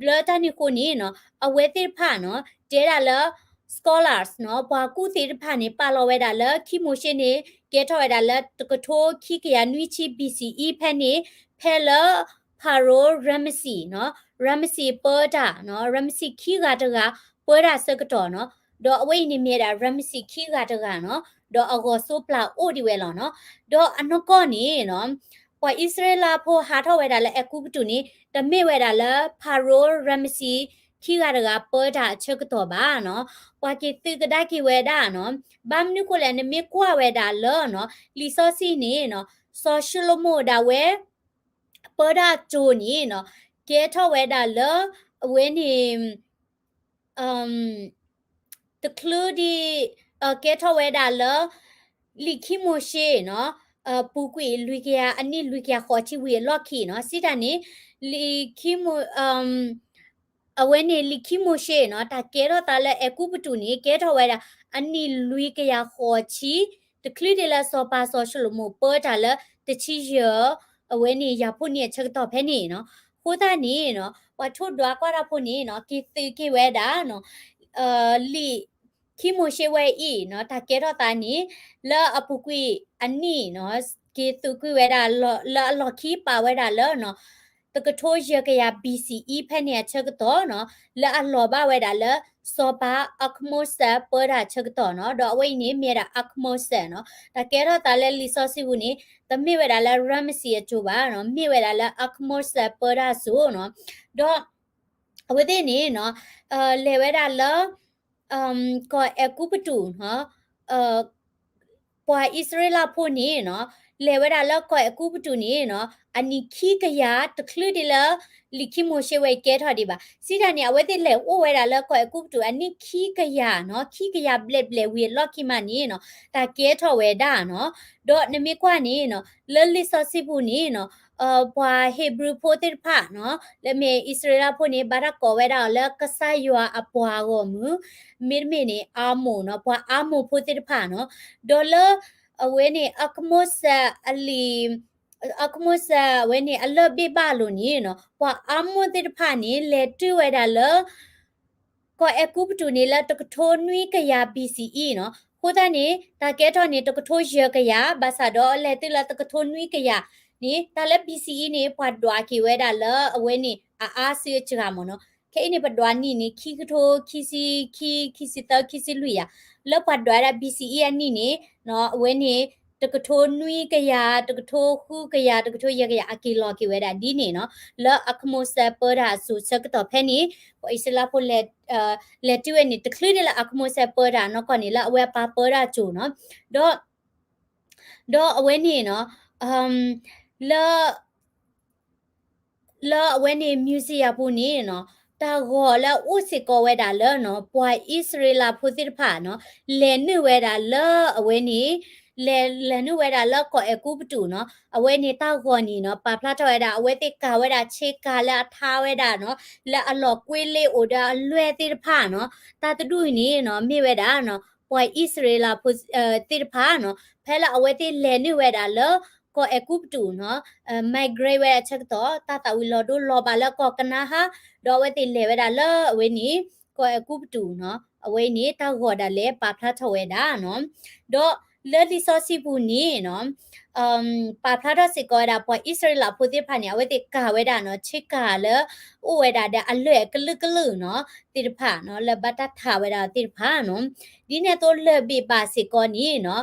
เลตานี่คนนี้เนาะอเวติพาเนาะเจดาเล scholars เนาะปากูติพานี่ปาโลเวดาเลคิโมชินี่เกทอเวดาเลตกโทคิกยานุชิ BCE แพนี่เพล Paro Ramsey เนาะ Ramsey เปิดอ่ะเนาะ Ramsey ขี้กาตะกะเปิดอ่ะสักต่อเนาะดอกเอาไว้นี่มีอ่ะ Ramsey ขี้กาตะกะเนาะดอกเอาก็โซปลาโอดีเวลเนาะดอกอันนั้นก็นี่เนาะพออิสราเอลพอหาเท่าไว้ได้แล้วเอกูปตุนี่แต่ไม่ไว้ได้แล้ว Paro Ramsey ขี้กาตะกะเปิดอ่ะเช็คต่อบ้าเนาะพอคิดตึกได้กี่ไว้ได้เนาะบ้ามนี่ก็เลยเนี่ยไม่กว่าไว้ได้เลยเนาะลิซอซี่นี่เนาะ social mode เว้เปิดอะจูนี่เนาะเกทเวดาเลเวนี่ตะคลูดีเกทเวดาเลลิคิโมเชเนาะปูกุยลุยกยาอันนี้ลุยกยาขอชิวีล็อกคีเนาะสิดานี่ลิคิโมအဝဲနေလီခိမိုရှေနော်တာကဲတော့တာလဲအကူပတူနီကဲတော့ဝဲတာအနီလူကရခေါ်ချီတကလီတလဲစောပါစောရှလိုမိုပေါ်တာလဲတချီရအဝဲနေရဖို့နေချက်တော့ဖဲနေနော်ခိုးတာနေနော်ဝါထုတ်တော့ကွာရဖို့နေနော်ကီတီကီဝဲတာနော်လီခိမိုရှေဝဲဤနော်တာကဲတော့တာနီလဲအပူကွီအနီနော်ကီတူကွီဝဲတာလော်ခီပါဝဲတာလဲနော်ตะกะโทเยกะยา BCE แพเนี่ยเชกะตอเนาะละอะลอบะเวดาละซอบาอักโมเซเปราเชกะตอเนาะดอกไว้นี่เมียดาอักโมเซเนาะตะแกรอตาละลิซอซิวุนี่ตะมีเวดาละรัมซีจูบาเนาะมีเวดาละอักโมเซเปราซูเนาะดอกเอาไว้นี่เนาะเลเวดาละก็เอกูปตูเนาะปวาอิสราเอลพูนี่เนาะเลเวดาละก็เอกูปตูนี่เนาะอันนี้ขี้กะยาตะคลือดิละลิคิโมเชเวเกทอดิบาสิดานี่เอาไว้ติเลโอเวดาละก็เอกูปตูอันนี้ขี้กะยาเนาะขี้กะยาเบลเบลวีล็อกคิมานี่เนาะตาเกทอเวดาเนาะดอนะมีกว่านี่เนาะลลิซอซิบูนี่เนาะปวาเฮบรูโพติพะเนาะและเมอิสราเอลพูนี่บารักก็เวดาละกะซายัวอปวาโกมือมิรเมนี่อาโมเนาะปวาอาโมโพติพะเนาะดอลအဝဲနေအကမောဆာအလီအကမောဆာဝဲနေအလဘေဘာလို့နေနော်ပွာအမောတိတဖာနေလေတူဝဲတာလก็เอกูปตูนี่ละตะกะโทนุยกะยา BCE เนาะโคตานี่ตาแกทอนี่ตะกะโทเยกะยาบาซาดอเลติละตะกะโทนุยกะยานี่ตาละ BCE นี่ปวดดวาคิเวดาละအဝဲนี่อาซีจกามเนาะแค่นี่ปดวานี่นี่คีกะโทคีซิตะคีซิลุยาละปวดดวาละ BCE อันนี่นี่เนาะအဝဲนี่ตะกะโทนุยกะยาตะกะโทคูกะยาตะกะโทเยกะยาอะกิโลกิเวดาดีนี่เนาะละอะคโมเซเปราสุสกะตอแพนี่ปอิสลาโพเลเลติเวนี่ตะคลืนี่ละอะคโมเซเปราเนาะก่อนนี่ละอเวปาเปราจูเนาะดออเวนี่เนาะละอเวนี่มิวเซียพูนี่เนาะตาโกละอุสิโกเวดาละเนาะปวยอิสราเอลพูติรพาเนาะเลนึเวดาละอเวนี่เลนึเวดาละก็เอกูปตูเนาะอเวนี่ตาโกนี่เนาะปาพลาทเวดาอเวติกาเวดาเชกาละทาเวดาเนาะละอลอกวยเลโอดาลวยติรพาเนาะตาตดุนี่เนาะมีเวดาเนาะปวยอิสราเอลพูติรพาเนาะแพละอเวติเลนึเวดาละก็เอกูปตูเนาะmigrate เวดาเชกตอตาตาวิโลดูโลบาละก็กนะฮะดอเวติเลเวดาละอเวนี่ก็เอกูปตูเนาะအဝဲနေတာဂော်ဒါလေပါဖလာထဝဲတာနော်ဒေါ်လေဒီဆိုစီပူနီနော်ပါဖလာဒစီကောဒါပွားဣစရာဖူတိဖာနီအဝဲတိကာဝဲဒါနော်ချစ်ကာလေဥဝဲဒါတဲ့အလွဲကလုကလုနော်တိဖာနော်လေဘတ်တာထားဝဲဒါတိဖာနော်ဒီနဲ့တော့လေဘီပါစီကောနီနော်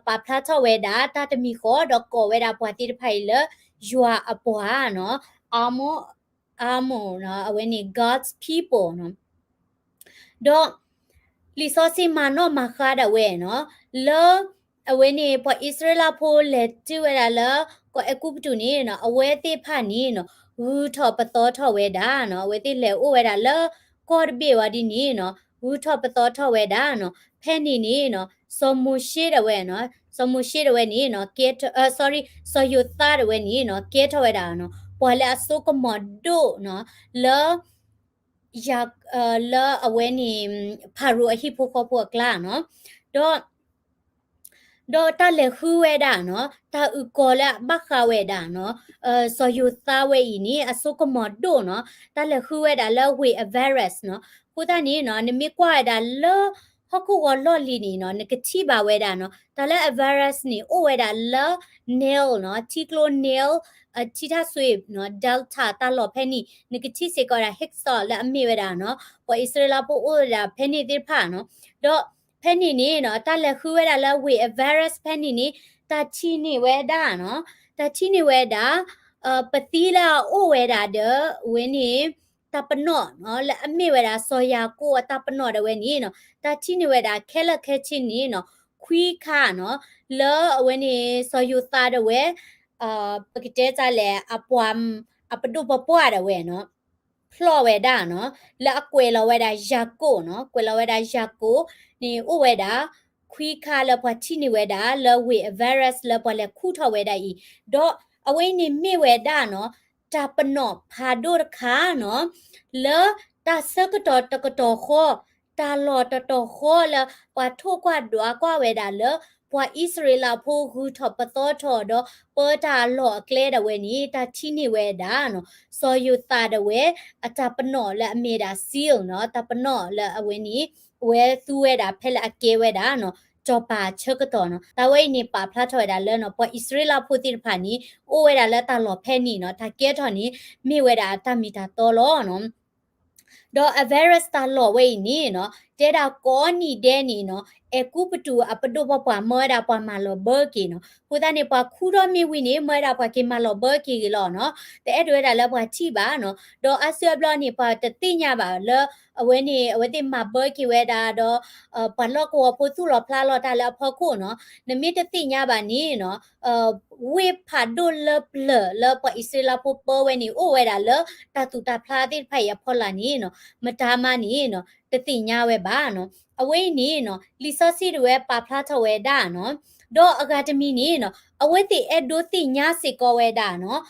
ပါဖလာထဝဲဒါတာတမီခောဒေါ်ကောဝဲဒါပွားတိဖိုင်လေယွာအပွားနော်အာမိုနော်အဝဲနေ God's people နော်ဒေါ်ลิซอซิมาโนมาคาดเวเนาะเลอเวนี่พออิสราเอลโพเลติเวดาเลก็เอกูปตูนี่เนาะอเวติพานี่เนาะฮูทอปตอทอเวดาเนาะเวติเลโอเวดาเลก็เบวาดินี่เนาะฮูทอปตอทอเวดาเนาะแพนี่นี่เนาะสมุชิดเวเนาะสมุชิดเวนี่เนาะเกตsorry ซอยูตาเวนี่เนาะเกตเวดาเนาะปอเลอสุกมอดเนาะเลอยากละเอาไว้นี่พารุอหิพวกพวกล่าเนาะดอตาเลคือเวดาเนาะตาอุกอละบักคาเวดาเนาะซอยูตาเวอีนี่อสุกมอดโดเนาะตาเลคือเวดาละเวอเวรัสเนาะผู้ตานี้เนาะนี่มีกว่าดาละ พอกูก็ลอลีนี่เนาะนกชีบาเวดาเนาะแต่ละ virus นี่โอเวดาละ nail เนาะทีโคล nail ทีท่าสวีปเนาะ delta ตลอดเพนี่นกชีเสกอรา hexol และอเมเวดาเนาะพออิสราเอลพอโอดาเพนี่ติพาเนาะดอเพนี่นี่เนาะตาละคือเวดาละเว virus เพนี่นี่ตาชีนี่เวดาเนาะตาชีนี่เวดาปฏิลาโอเวดาเดเวนี่ตาปนอเนาะและอเมเวดาซอยาโกตาปนอเดเวนี่เนาะตาชินิเวดาแค่ละแค่ชินนี่เนาะคุยค่ะเนาะแล้วเวนี่ซอยูตาเดเวปกติจะแลอปวามอปดุปปัวเดเวเนาะพลอเวดาเนาะแล้วอควยลาเวดายาโกเนาะควยลาเวดายาโกนี่อุเวดาคุยค่ะแล้วพอชินิเวดาแล้วเวไวรัสแล้วพอแล้วคู่ทอเวดาอีดอเอาไว้นี่มีเวดาเนาะตาปนอพาดูรค่ะเนาะแล้วตาเซกตอตกตอโคตาลอตตอโคแล้วปะทุกว่าดัวกว่าเวดาแล้วปะอิสราเอลพูฮูทอปตอทอดอเปตาลอเคลดเวนี่ตาชินิเวดาเนาะซอยูตาเดเวอาตาปนอและอเมดาซิลเนาะตาปนอและอเวนี่เวซูเวดาเพลอเกเวดาเนาะจอปาเชกตอเนาะตาเวนี่ปาพลาทอดาเลเนาะปะอิสราเอลพูติรพานี่โอเวดาและตาลอเพนี่เนาะตาเกตอนี่มีเวดาตามีตาโตโลเนาะดออเวรสตาลอเวนี่เนาะเจดาโกนี่เดนี่เนาะเอกูปตูอปดูปปะมอดาปะมาลอเบอร์กีเนาะพูดานี่ปะคูรอมีวินี่มอดาปะกิมาลอเบอร์กีลอเนาะแต่เอด้วยดาลปะชีบาเนาะดออาเซียบลอนี่ปะตติญาบาลအဝဲနေအဝဲတိမှာဘကီဝဲတာတော့ဘလော့ကိုပိုသူလောဖလာလောတာလဖခုနော်နမီတတိညာပါနီနော်ဝေဖာဒိုလပလလပအစ္စလာပိုပဝဲနေအိုဝဲတာလတာတူတာဖလာတိဖိုင်ရဖော်လာနီနော်မတာမနီနော်တတိညာဝဲပါနော်အဝဲနီနော်လီဆော့စီတွေပါဖလာထဝဲတာနော်ဒေါ်အကာဒမီနီနော်အဝဲတိအဒိုတိညာစေကောဝဲတာနော်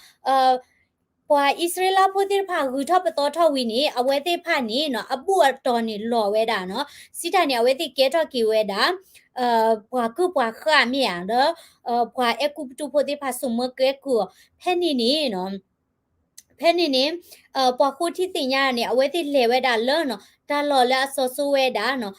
ပွာอิสราเอลพูดที่ผ่าคือทอปตอทอวินี่เอาไว้ที่ผ่านี่เนาะอบัวตอนนี่หล่อเวดาเนาะสิทานี่เอาไว้ที่เกตอกิเวดาပွာคือပွာข้ามีอ่ะเด้อပွာเอกูตูพูดที่ผ่าสมมเกกูแพ่นี่นี่เนาะแพ่นี่นี่ပွာคู่ที่ติญาเนี่ยเอาไว้ที่เลเวดาเลเนาะตาหล่อและซอซูเวดาเนาะ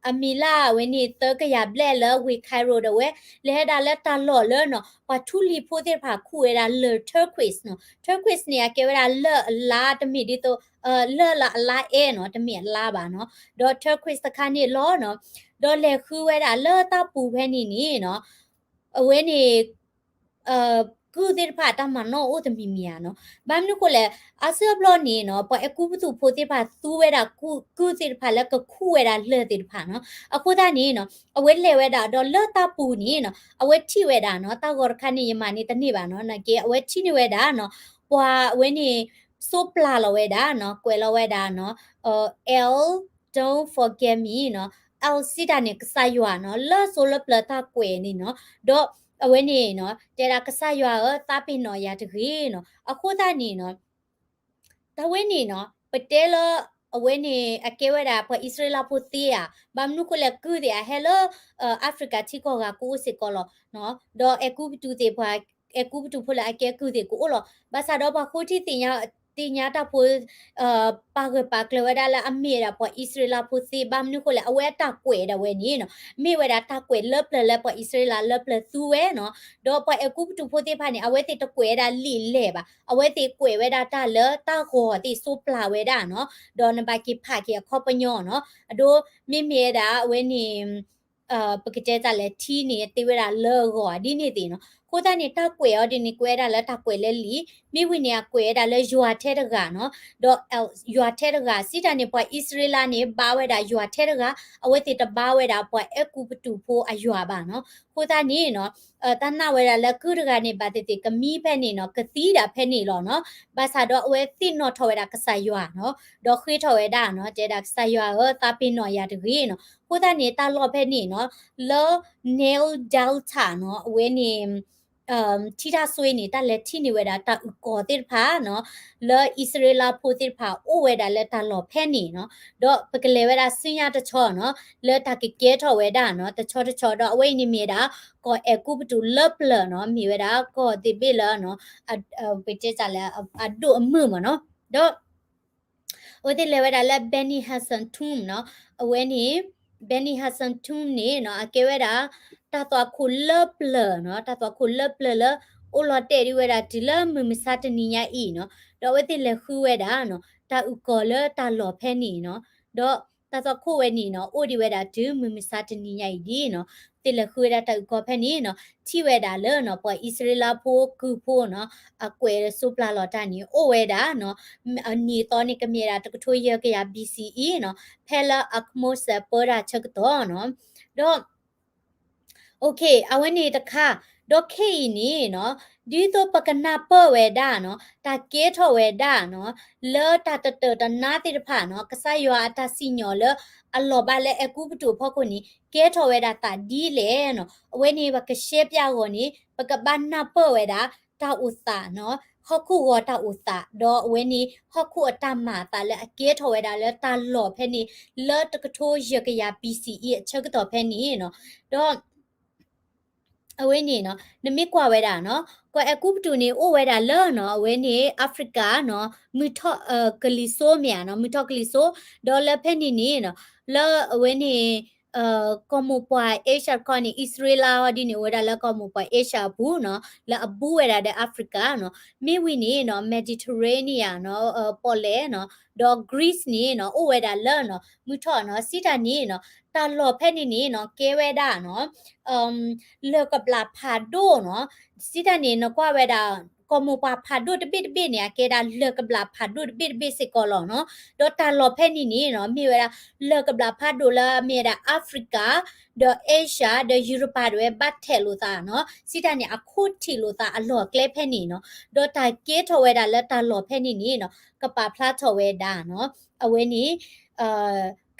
အမီလာဝင်းနီတကရဘလဲလဝီခိုင်ရိုဒဝဲလဲဒါလက်တာလော်လနော်ပထူလီဖိုတဲ့ဖာခုရလာလေတာကွစ်နော်တာကွစ်နေကဲဝရလာတမီဒီတိုလာအဲနော်တမီလာပါနော်ဒေါ်တာကွစ်တခါနေလောနော်ဒေါ်လေခူဝဲဒါလောတာပူဖဲနေနီနော်အဝဲနေกูเดพาตามันเนาะโอ้ตมีเมียเนาะบางนึกก็แลอาเซียบลอนี่เนาะปะกูปุตุโพเตพาตูเวดากูเดพาแล้วก็คู่เวดาเลเดพาเนาะအခုตานี่เนาะအဝဲလေဝဲတာတော့လောတာပူนี่เนาะအဝဲထိဝဲတာเนาะတာဂော်ခါနေယမနေတနေ့ပါเนาะနကေအဝဲထိနေဝဲတာเนาะပွာအဝဲနေဆိုပလာလဝဲတာเนาะကွယ်လဝဲတာเนาะL don't forget me เนาะ L စီတာနေကစားရွာเนาะလောဆိုလပလတာကွယ်နေเนาะတော့အဝဲနေเนาะတဲတာကဆာရွာတာပင်နော်ရာတခေเนาะအခုတာနေเนาะတဝဲနေเนาะပတဲလအဝဲနေအကဲဝဲတာဖဣစရေလဖို့တေးอ่ะဘမ်နုကိုလက်ကူတဲ့ဟဲလအာဖရိကတိကောကကိုစစ်ကောလเนาะဒေါ်အကူတူတဲ့ဖွာအကူတူဖလာအကဲကူတဲ့ကိုလောဘာသာတော့ဘခိုတီတင်ရတင်ညာတာဖို့ပါကလဝဒါလာအမေရာပေါ်ဣစရေလဖို့စီဘမ်နုကိုလက်အဝဲတာကွဲတဲ့ဝဲနေเนาะမေဝဲတာတာကွဲလပ်လပေါ်ဣစရေလလပ်လသူဝဲเนาะဒေါ်ပေါ်အကူတူဖို့တဲ့ဖာနေအဝဲတဲ့တကွဲတာလီလေပါအဝဲတဲ့ကွဲဝဲတာတာလတာခေါ်တဲ့စူပလာဝဲတာเนาะဒေါ်နဘကိဖာကေခေါပညောเนาะအဒိုမိမေတာအဝဲနေပကတဲ့ကြလဲထီနေတေဝဲတာလောကောဒီနေတေเนาะကိုတာနေတာကွဲရောဒီနေကွဲတာလဲတာကွဲလဲလီမိဝိနေကွဲတာလဲယွာထဲတကเนาะဒေါ်ယွာထဲတကစီတာနေပွားဣစရေလနေဘာဝဲတာယွာထဲတကအဝဲတေတဘာဝဲတာပွားအကူပတူဖိုးအယွာပါเนาะကိုတာနေเนาะတနဝဲတာလဲကုရကနေပါတေကမီးဖဲနေเนาะကတိတာဖဲနေလောเนาะဘာသာတော့အဝဲတိနော်ထော်ဝဲတာကဆာယွာเนาะဒေါ်ခွေးထော်ဝဲတာเนาะတဲတာဆာယွာတာပင်နော်ရတကြီးเนาะကိုတာနေတာလော့ဖဲနေเนาะလော nail delta เนาะအဝဲနေที่ถ้าซวยนี่ตาเลที่นี่เวดาตาอุกอติพาเนาะเลอิสราเอลโพติพาโอเวดาเลตาหลอแพ่นี่เนาะดอปกเลเวดาสิญาตะชอเนาะเลตาเกเกทอเวดาเนาะตะชอดออเวนี่มีดาก็เอกูปตูลบเลเนาะมีเวดาก็ติเบลเนาะไปเจจาเลอะดุอมือมเนาะดอโอติเลเวดาเลเบนี่ฮัสซันทุมเนาะอเวนี่ เบนนี่ฮัสซันทุนนี่เนาะอเกเวดาตาตัวคุลเลเปลเนาะตาตัวคุลเลเปลเลโอลอเตริเวดาติเลมมิซาตนีญาอีเนาะดอเวติเลคูเวดาเนาะตาอุกอเลตาหลอแพนี่เนาะดอตาตัวคูเวนี่เนาะโอดิเวดาติมมิซาตนีญาอีดีเนาะติเลคูเวดาตาอุกอแพนี่เนาะที่เวดาเลเนาะปออิสราเอลโพกูโพเนาะอเกวซุปลาลอตานี่โอเวดาเนาะอันนี้ตอนนี้ก็มีราตกทวยกยา BCE เนาะเพลอักโมเซปอราชักตอเนาะดอโอเคအဝနေတခါဒေါခေနီနော်ဒီတော့ပကနာပဝေဒနော်တာကေထောဝေဒနော်လောတာတတတနာတိတဖာနော်ကဆယောအတာစီညောလအလောပါလေအကူပတူဖောက်ကိုနီကေထောဝေဒတာဒီလေနော်အဝနေဘကရှေပြကိုနီပကဘာနာပဝေဒတာဥစာနော်ဟခုဝတာဥစာဒေါ်ဝဲနီဟခုအတမာတာလေအကေထောဝဲတာလေတာလော်ဖဲနီလော်တကထိုးရကရ BCE အချက်ကတော့ဖဲနီနော်ဒေါ်အဝဲနေနော်နမိကွာဝဲတာနော်ကွာအခုပတူနေအိုဝဲတာလောနော်အဝဲနေအာဖရိကနော်မီထော့ကလီဆိုမြန်နော်မီထော့ကလီဆိုဒေါ်လာဖဲနေနေနော်လောအဝဲနေကောမပွားအေရှာကောနီအစ္စရေးလာဒီနေဝဲတာလောကောမပွားအေရှာဘူးနော်လောအဘူးဝဲတာတဲ့အာဖရိကနော်မိဝီနေနော်မက်ဒီတရေနီယာနော်ပေါ်လေနော်ဒေါ်ဂရိစ်နေနော်အိုဝဲတာလောနော်မီထော့နော်စီတာနေနော်တာလော်ဖဲနေနေနော်ကဲဝဲတာနော်เลกับลาพาโดเนาะสิดานี่เนาะกว่าเวดาก็มูปาพาโดตะบิตะบิเนี่ยเกดาเลกับลาพาโดตะบิตะบิสิกอลเนาะดอตาลอแพนี่นี่เนาะมีเวดาเลกับลาพาโดละมีดาแอฟริกาดอเอเชียดอยุโรปาดเวบัตเทโลตาเนาะสิดานี่อะคูทีโลตาอะลอเกลแพนี่เนาะดอตาเกทเวดาละตาลอแพนี่นี่เนาะกะปาพลาทเวดาเนาะอเวนี่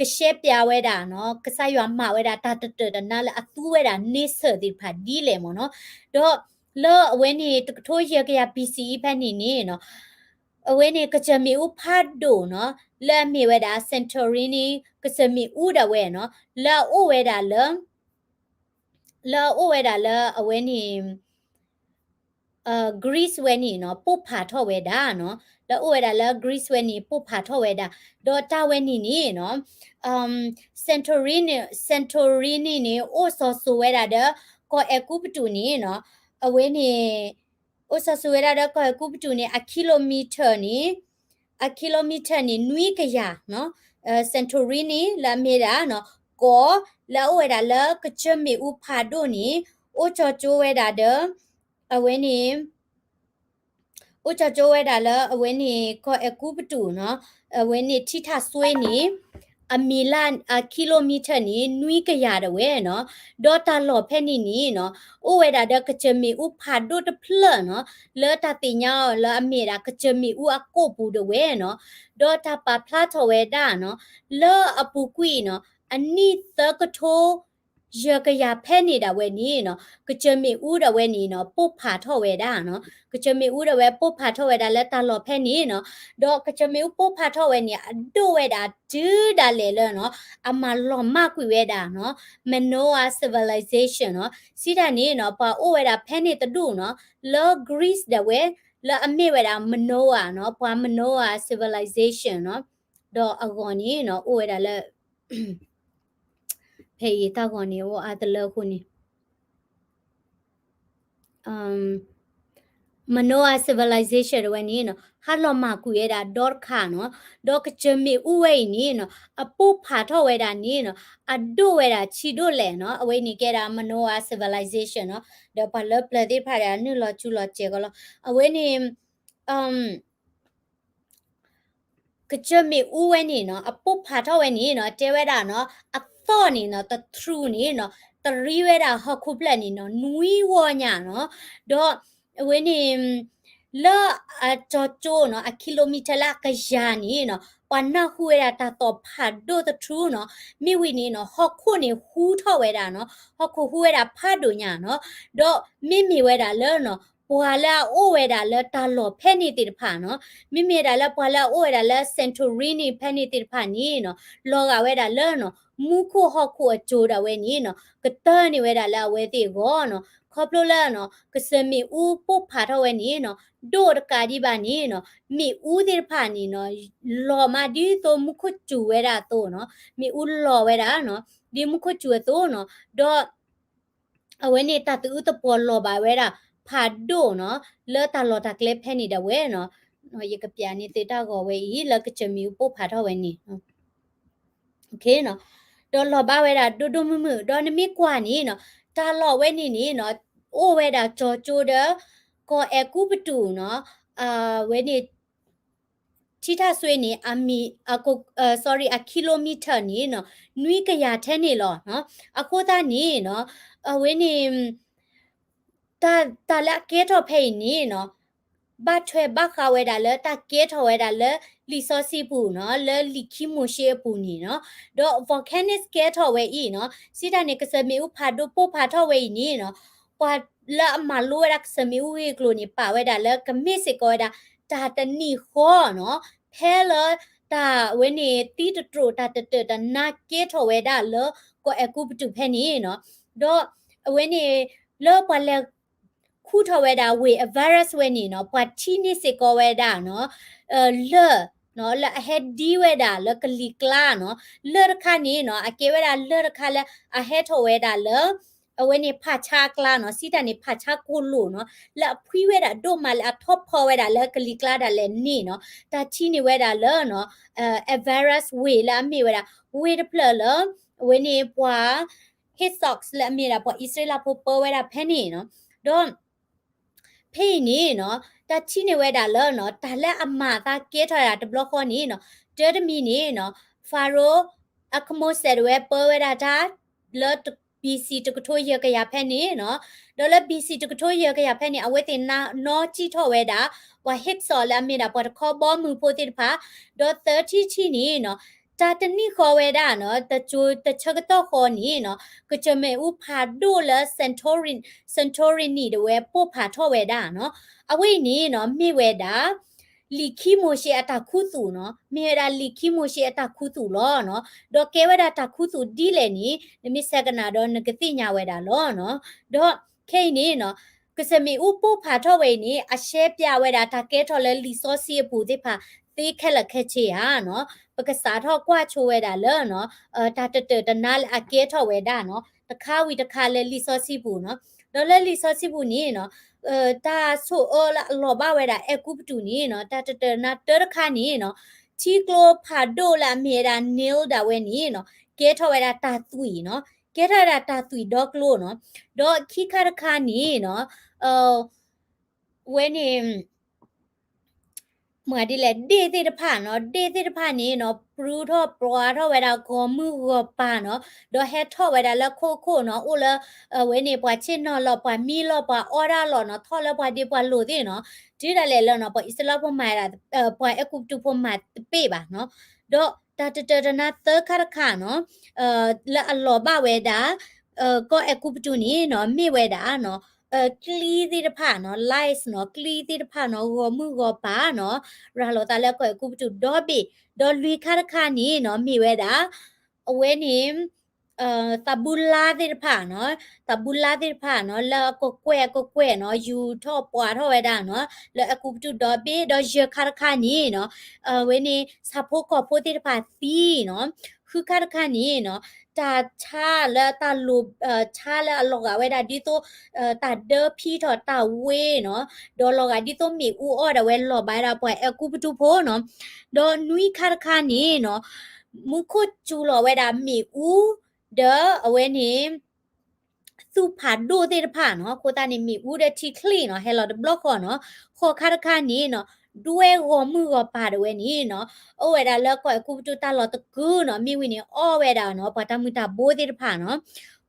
ကရှက်ပြဝဲတာနော်ကဆရွာမဝဲတာတာတတနာလအသူဝဲတာနေဆဒီဖာဒီလေမနော်တော့လောအဝဲနေထိုးရကရ BCE ဖက်နေနေနော်အဝဲနေကချမီဥဖတ်ဒိုနော်လဲမီဝဲတာ Santorini ကချမီဥဒဝဲနော်လာအိုဝဲတာလာအိုဝဲတာလာအဝဲနေGreece ဝဲနေနော်ပုတ်ဖာထော့ဝဲတာနော်แล้วอวยดาแล้วกรีซเวนี่ปุ๊บผาทอเวดาดอตาเวนี่นี่เนาะเซนโทรินีนี่โอซอซูเวดาเดก็เอกูปตูนี่เนาะอเวนี่โอซอซูเวดาเดก็เอกูปตูนี่อะกิโลเมตรนี่นุยกะยาเนาะเซนโทรินีละเมดาเนาะก็แล้วอวยดาแล้วก็จะมีอุพาโดนี่โอจอโจเวดาเดอเวนี่อุจโจเวดาละအဝဲနေခောအကူပတူနော်အဝဲနေထိထဆွေးနေအမီလန်ကီလိုမီတာနေနွီကရတဲ့ဝဲနော်ဒေါ်တာလော်ဖဲနေနေနော်အိုဝဲတာတဲ့ကချမီဥဖာဒိုတဖလနော်လဲတာတင်ညာလာအမေတာကချမီဥအကိုပူတဲ့ဝဲနော်ဒေါ်တာပါဖလာထော်ဝဲတာနော်လဲအပူကွီနော်အနိသကထိုးရကရဖဲနေတာဝဲနေနော်ကချမီဥတဲ့ဝဲနေနော်ပုတ်ဖာထော်ဝဲတာနော်ကချမီဥတဲ့ဝဲပုတ်ဖာထော်ဝဲတာလက်တာလော်ဖဲနေနော်ဒေါ်ကချမီဥပုတ်ဖာထော်ဝဲနေအဒိုဝဲတာဒူးတာလေလဲနော်အမလော်မကွေဝဲတာနော်မနိုအာ civilization နော်စီတာနေနော်ပါအိုဝဲတာဖဲနေတဒူနော်လော် Greece တဲ့ဝဲလော်အမေဝဲတာမနိုအာနော်ပါမနိုအာ civilization နော်ဒေါ်အဂေါ်နေနော်အိုဝဲတာလဲဖေးတာကောနေဝအတလခုနေမနိုအာ civilization ဝဲနေနော်ဟာလော်မကူရတာဒေါ်ခါနော်ဒေါ်ကချမီဥဝဲနေနော်အပူဖာထောဝဲတာနေနော်အဒိုဝဲတာချီဒိုလဲနော်အဝဲနေကြတာမနိုအာ civilization နော်ဒေါ်ဘလပလတိဖာရနုလောချူလောချေကလောအဝဲနေကချမီဥဝဲနေနော်အပူဖာထောဝဲနေနော်တဲဝဲတာနော်အသောနေနော်တထရူနေနော်တရီဝဲတာဟခုပလက်နေနော်နွီဝညာနော်ဒေါ်ဝဲနေလာအချောချိုနော်အကီလိုမီတာလာကယာနီနော်ပနာဟူရတာတော့ဖတ်ဒိုတထူနော်မိဝီနေနော်ဟခုနေဟူထော်ဝဲတာနော်ဟခုဟူရတာဖတ်ဒိုညာနော်ဒေါ်မိဝဲတာလဲနော် ပွာလာအိုဝဲတာလဲတာလော်ဖဲနေတဲ့ဖာနော်မိမိတာလဲပွာလာအိုဝဲတာလဲစန်တိုရီနီဖဲနေတဲ့ဖာနီနော်လော်ကဝဲတာလဲနော်မူခိုဟော့ခိုအချိုးတာဝဲနီနော်ကတန်နေဝဲတာလဲဝဲတေကောနော်ခေါပလိုလဲနော်ကစမီဦးပုတ်ဖာတော့ဝဲနီနော်ဒိုရကာဒီပါနီနော်မိဦးတဲ့ဖာနီနော်လော်မဒီတော့မူခိုကျူဝဲတာတော့နော်မိဦးလော်ဝဲတာနော်ဒီမူခိုကျူတော့နော်တော့အဝဲနေတာတူတပေါ်လော်ပါဝဲတာဖာဒိုနော်လဲတာလော်တာကလေးဖဲနေတယ်ဝဲနော်နော်ရေကပြာနေတေတာကောဝဲဤလကချမီပို့ဖာတော့ဝဲနေโอเคနော်တော့လော်ပါဝဲတာတူတူမှုတော့နမီကွာနေနော်တာလော်ဝဲနေနေနော်အိုဝဲတာကြော်ချိုးတယ်ကောအကူပတူနော်ဝဲနေထိထဆွေးနေအမီအကိုsorry အကီလိုမီတာနေနော်နွိကရထဲနေလောနော်အခုသားနေနော်ဝဲနေတာလက်ကေတော့ဖိနေနော်ဘာထွဲဘာခဝဲတာလဲတာကေထော်ဝဲတာလဲလီစောစီပူနော်လဲလီခီမိုရှေပူနီနော်တော့ volcanic ကေထော်ဝဲဤနော်စီတာနေကစမီဥဖာဒိုပိုဖာထော်ဝဲနီနော်ပွာလာမလိုရက်စမီဥဝေကလိုနီပါဝဲတာလဲကမစ်စကောတာတာတနီခေါ်နော်ဖဲလတာဝဲနေတီတထရတာတတနာကေထော်ဝဲတာလဲကိုအကူပတူဖဲနီနော်တော့ဝဲနေလောပလဲခုထဝဲတာဝေ a virus ဝဲနေနော်ပွာတီနိစကောဝဲတာနော်လေနော်လအဟက်ဒီဝဲတာလကလီကလာနော်လေရခနေနော်အကေဝဲတာလေရခလဲအဟက်ထဝဲတာလေအဝဲနေဖာချာကလာနော်စီတန်နေဖာချာကိုလို့နော်လဖွီးဝဲတာဒိုမလအထော့ဖော်ဝဲတာလကလီကလာတာလဲနေနော်တာချီနေဝဲတာလေနော် a virus ဝေလာမေဝဲတာဝေတဖလလဝဲနေပွာ hit socks လဲမေတာပွာ israel ပိုပေါ်ဝဲတာဖဲနေနော်တော့ဖေးနေနော်တချီနေဝဲတာလောနော်ဒါလက်အမသာကဲထားတာတဘလခေါ်နေနော်တဲတမီနေနော်ဖာရိုအခမိုဆယ်ဝဲပေါ်ဝဲတာဒါလော့ BC တကထိုးရကရဖဲနေနော်ဒေါ်လာ BC တကထိုးရကရဖဲနေအဝဲတင်နာနော်ချီထော်ဝဲတာဝါ hit ဆော်လာမေတာပေါ်ခေါ်ဘောမှုပိုတိဖာဒေါ်30ချီနေနော်တာတနိခေါ်ဝဲတာနော်တချိုတချက်တော့ခေါ်နေနော်ကချမေဥဖာဒိုလာSantorini နီတဝဲပို့ဖာထော့ဝဲတာနော်အဝိနေနော်မိဝဲတာလီခီမိုရှေအတာခုစုနော်မေရာလီခီမိုရှေအတာခုစုလောနော်ဒေါ်ကဲဝဲတာတာခုစုဒီလေနီနမီဆက်ကနာတော့ငကတိညာဝဲတာလောနော်ဒေါ်ခိနေနော်ကစမီဥပို့ဖာထော့ဝဲနေအရှဲပြဝဲတာတာကဲထော်လဲလီစောစီပူတိဖာသေးခက်လက်ခက်ချေဟာနော်ပကစားထော့ကွာချိုးဝဲတာလောနော်တာတနာအကဲထော်ဝဲတာနော်တခါဝီတခါလဲလီစောစီပူနော်ဒေါ်လဲလီစောစီပူနေနော်တာဆိုလာလောဘဝဲတာအကူပတူနေနော်တာနာတရခါနေနော်ချီကလိုဖာဒိုလာမေရာနီလ်ဒါဝဲနေနော်ကဲထော်ဝဲတာတာသွီနော်ကဲထတာတာသွီဒေါကလိုနော်ဒေါ်ခိခါရခါနေနော်ဝဲနေမွာဒီလေဒေတေတဖာနော်ဒေတေတဖာနေနော်ပရူထော့ပရွာထော့ဝဲတာဂေါ်မှုဂေါ်ပါနော်ဒေါ်ဟက်ထော့ဝဲတာလခိုနော်အိုလဝဲနေပွားချင်းနော်လောပွားမီလောပွားအော်ရာလောနော်ထော့လောပွားဒီပွားလို့သေးနော်ဒီရလေလောနော်ပွားအစ္စလာဖွမာရာပွားအကုတူဖွမာပေးပါနော်ဒေါ်တာတနာသခရခါနော်လအလောဘဝဲတာကောအကုပတူနေနော်မိဝဲတာနော်ကလီဒီတဖာနော် lies နော်ကလီဒီတဖာနော်ဟောမှုဟောပါနော်ရာလောတာလက်ကိုကူပတူဒေါ်ဘီဒေါ်လူခါခါနီနော်မိဝဲတာအဝဲနေတဘူလာဒီတဖာနော်တဘူလာဒီတဖာနော်လာကိုကွဲနော်ယူထော့ပွားထော့ဝဲတာနော်လာအကူပတူဒေါ်ဘီဒေါ်ရခါခါနီနော်ဝဲနေစဖိုကောဖိုဒီတဖာသီနော်ခုခါခါနီနော်တာချာလာတာလူချာလာလောကဝဲတာဒီတော့တာเดอพีถอตาเวเนาะดอลอกาดิโตมีอูออดาเวลอบายราปวยกูปตุโพเนาะดอนุยคาคานี่เนาะมุคุจูลอเวดามีอูเดออเวนี่สุผาดูเตผาเนาะโคตานี่มีอูเดทีคลีเนาะเฮลอดบล็อกเนาะขอคาคานี่เนาะด้วยหัวมือก็ปาดเวนี่เนาะโอเวดาแล้วก็กูปตุตาลอตะกูเนาะมีวินี่ออเวดาเนาะปะตามุตาโบเตผาเนาะ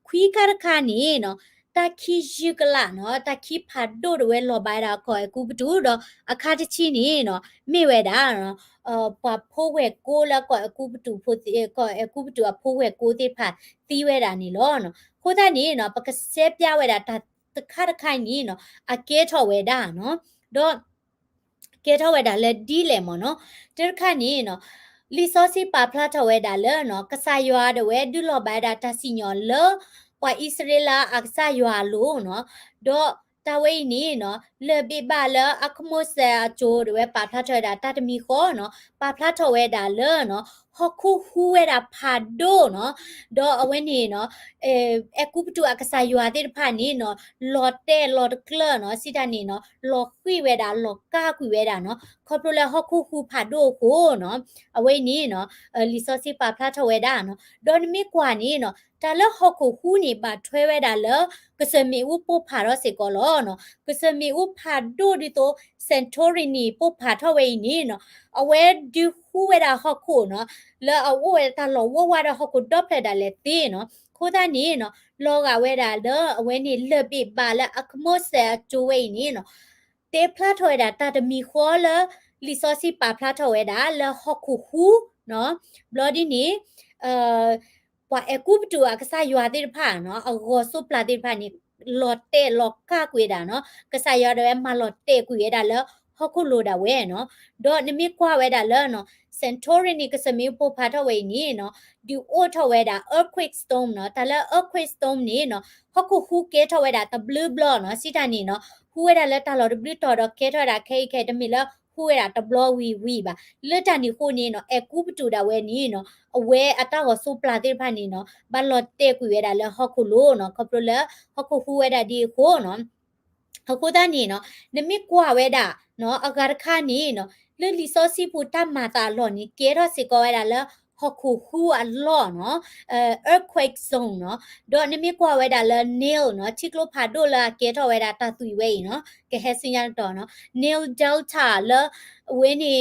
ခွီခါခါနီနော်တခိရှိကလာနော်တခိဖတ်ဒိုဝဲလောဘိုင်ရာခေါ်ကူပတူတော့အခါတချီနီနော်မိဝဲတာနော်ပဖိုးဝဲကိုလာကောကူပတူဖိုကောကူပတူအဖိုးဝဲကိုတိဖတ်တီးဝဲတာနီလောနော်ခိုးတာနီနော်ပကစဲပြဝဲတာ ตะไคร่นี่เนาะอาเกทอเวดาเนาะดอเกทอเวดาเลดีเลมอเนาะตะไคร่นี่เนาะรีซอสปาพลาทอเวดาเลเนาะกะซายอดเวดุลอบาดาตาซิญอเลปะอิสราเอลอักษายอโลเนาะดอตาเวนี่เนาะเลบิบาเลอะคโมเซอโจดเวปาพลาทอเวดาตาตมีขอเนาะปาพลาทอเวดาเลเนาะฮอกคูฮูเวดาพาโดเนาะดอအဝဲနေเนาะเอกูปตูอักษายอติพานี่เนาะลอเตลอดเคลเนาะสิตานี่เนาะลอคุยเวดาลอกาคุยเวดาเนาะคอปโปลฮอกคูฮูพาโดโคเนาะအဝဲนี่เนาะรีซอสปาพลาทอเวดาเนาะดอนมีกว่านี่เนาะตาลฮอกคูฮูนี่บาทเวเวดาเลกษมีอุปพารอสิกอลอเนาะกษมีอุพาโดดิโตเซนโทรินีปุพาทเวนี่เนาะအဝဲဒီฮูเวดาฮอกคูเนาะเลอเอาเวตาลอววาดาฮอกคูดอเพลดาเลตีเนาะခိုးသားနေနော်လောကဝဲတာလောအဝဲနေလွတ်ပြပါလာအခမောဆာကျိုးဝဲနေနော်တေဖလာထွေတာတာတမီခေါ်လလီစောစီပါဖလာထွေတာလဟခုဟူနော်ဘလော်ဒီနေပွာအကူပတူအကစားရွာတဲ့ဖာနော်အဂောဆုပလာတဲ့ဖာနေလော်တဲလော်ကကွေတာနော်ကစားရွာတဲ့မလော်တဲကွေတာလဟခုလိုတာဝဲနော်ဒေါ်နမီခွာဝဲတာလောနော်Santorini ကစမီပိုဖာထဝဲနေနော်ဒီအိုထဝဲတာ earthquake storm နော်တလ earthquake storm နေနော်ဟခုဟူကဲထဝဲတာတဘလူးဘလော့နော်စီတာနေနော်ဟူဝဲတာလက်တလော်ဘလူးတော်တော့ကဲထဝဲတာခဲတမီလဟူဝဲတာတဘလော့ဝီပါလက်တန်ဒီခိုနေနော်အကူပတူတာဝဲနေနော်အဝဲအတော့ဆူပလာတဲ့ဖာနေနော်ဘလော့တဲကွေဝဲတာလဟခုလိုနော်ကပလဟခုဟူဝဲတာဒီခိုနော်အခုတန်းနေနော်နမီကွာဝဲတာနော်အဂါရခါနေနော်လေလီစောစီပူတမတာလော်နီကေရစီကောရလာဟခုဟူအလော်နော်earthquake zone နော်ဒေါ်နမီကွာဝဲတာလဲ nail နော်ချီကလိုဖာဒိုလာကေထော်ဝဲတာတသွီဝဲနော်ကဲဟဲစင်ရတော့နော် nail delta လဲဝင်းနေ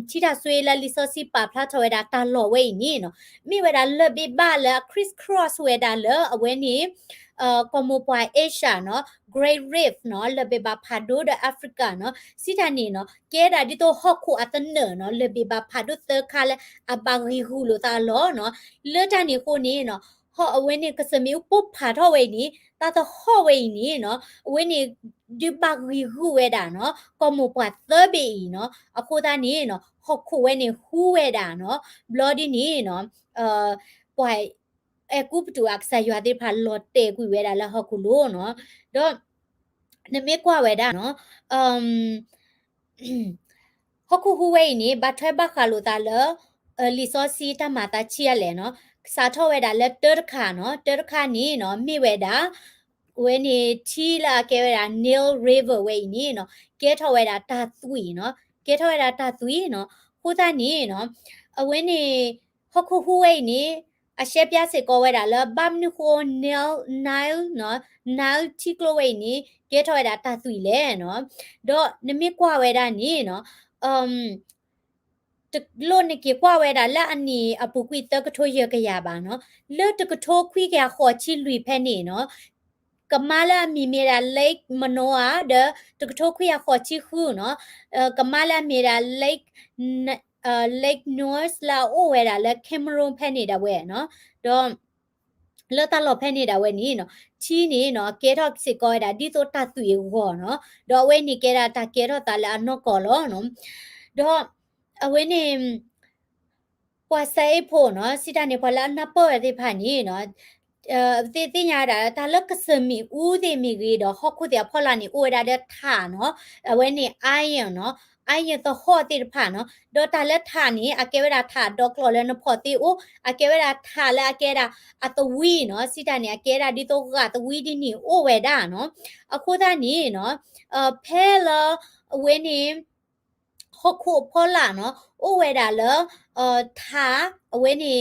ချီတာဆွေးလာလီစောစီပါဖလာထော်ဝဲတာတာလော်ဝဲနေနော်မိဝဲတာလဲဘေဘာလဲ criss cross ဝဲတာလဲအဝဲနေcomo poi Asia เนาะ Great Rift เนาะเลเบบาพาโดเดแอฟริกาเนาะสิทานี่เนาะเกดาดิโตฮอกคูอัตเนเนาะเลเบบาพาโดเตคาเลอบาริฮูโลตาลอเนาะเลตานี่โคนี่เนาะฮออเวนี่กสมิวปุพาทอเวนี่ตาตฮอเวนี่เนาะเวนี่ดิบาริฮูเวดาเนาะ como poi เตเบอีเนาะอะโคตานี่เนาะฮอกคูเวนี่ฮูเวดาเนาะบลอดีนี่เนาะปอยအကူပတူအကဆာရွာတဲ့ဖာလော်တဲကွေဝဲတာလာဟခုလို့နော်တော့နမေကွာဝဲတာနော်ဟခုဟူဝဲနေဘထွဲဘခါလို့တာလလီစောစီတမတာချီရလဲနော်စာထောဝဲတာလက်တခါနော်တခါနေနော်မိဝဲတာဝဲနေချီလာကဲဝဲတာ Nil River ဝဲနေနော်ကဲထောဝဲတာတာသွီနော်ကဲထောဝဲတာတာသွီနော်ဟိုတာနေနော်အဝဲနေဟခုဟူဝဲနေအရှက်ပြစေကောဝဲတာလဘမ်နခိုနယ်နိုင်နော်နိုင်ချီကလိုဝဲနီကဲထော်ရတာတသွီလဲနော်တော့နမီကွာဝဲတာနီနော်တလို့နေကကွာဝဲတာလက်အနီအပူကွီတကထိုးရကရပါနော်လက်တကထိုးခွီကခေါ်ချီလွီဖဲနေနော်ကမာလာမီမီရာလိတ်မနိုအာဒတကထိုးခွီခေါ်ချီခုနော်ကမာလာမီရာလိတ်Lake North လာအိုဝဲတာလဲ Cameroon ဖက်နေတာဝဲနော်တော့လတ်တလော်ဖက်နေတာဝဲနီနော်ချီနေနော်ကဲတော့စစ်ကောတာဒီတော့တသွေဟောနော်တော့ဝဲနေကဲတာတကဲတော့တလာနော်ကောလောနော်တော့အဝဲနေပွားဆိုင်ဖို့နော်စစ်တနေဖလာနပေါ်တဲ့ဖာနီနော်တေညာတာဒါလကစမီဦးဒီမီကြီးတော့ဟော့ခုတဲ့ဖော်လာနေဦးရတဲ့ထာနော်အဝဲနေအိုင်ရနော်အိုင်ရတော့ဟော့တဲ့ဖာနော်ဒေါ်တာလက်ထာနေအကဲဝရာထာဒေါကလော်လည်းနဖော်တီဦးအကဲဝရာထာလည်းအကဲတာအတဝီနော်စီတာနေအကဲတာဒီတော့ကတဝီဒီနေအိုဝဲတာနော်အခုသားနေနော်ဖဲလာဝဲနေဟော့ခုဖော်လာနော်အိုဝဲတာလထာအဝဲနေ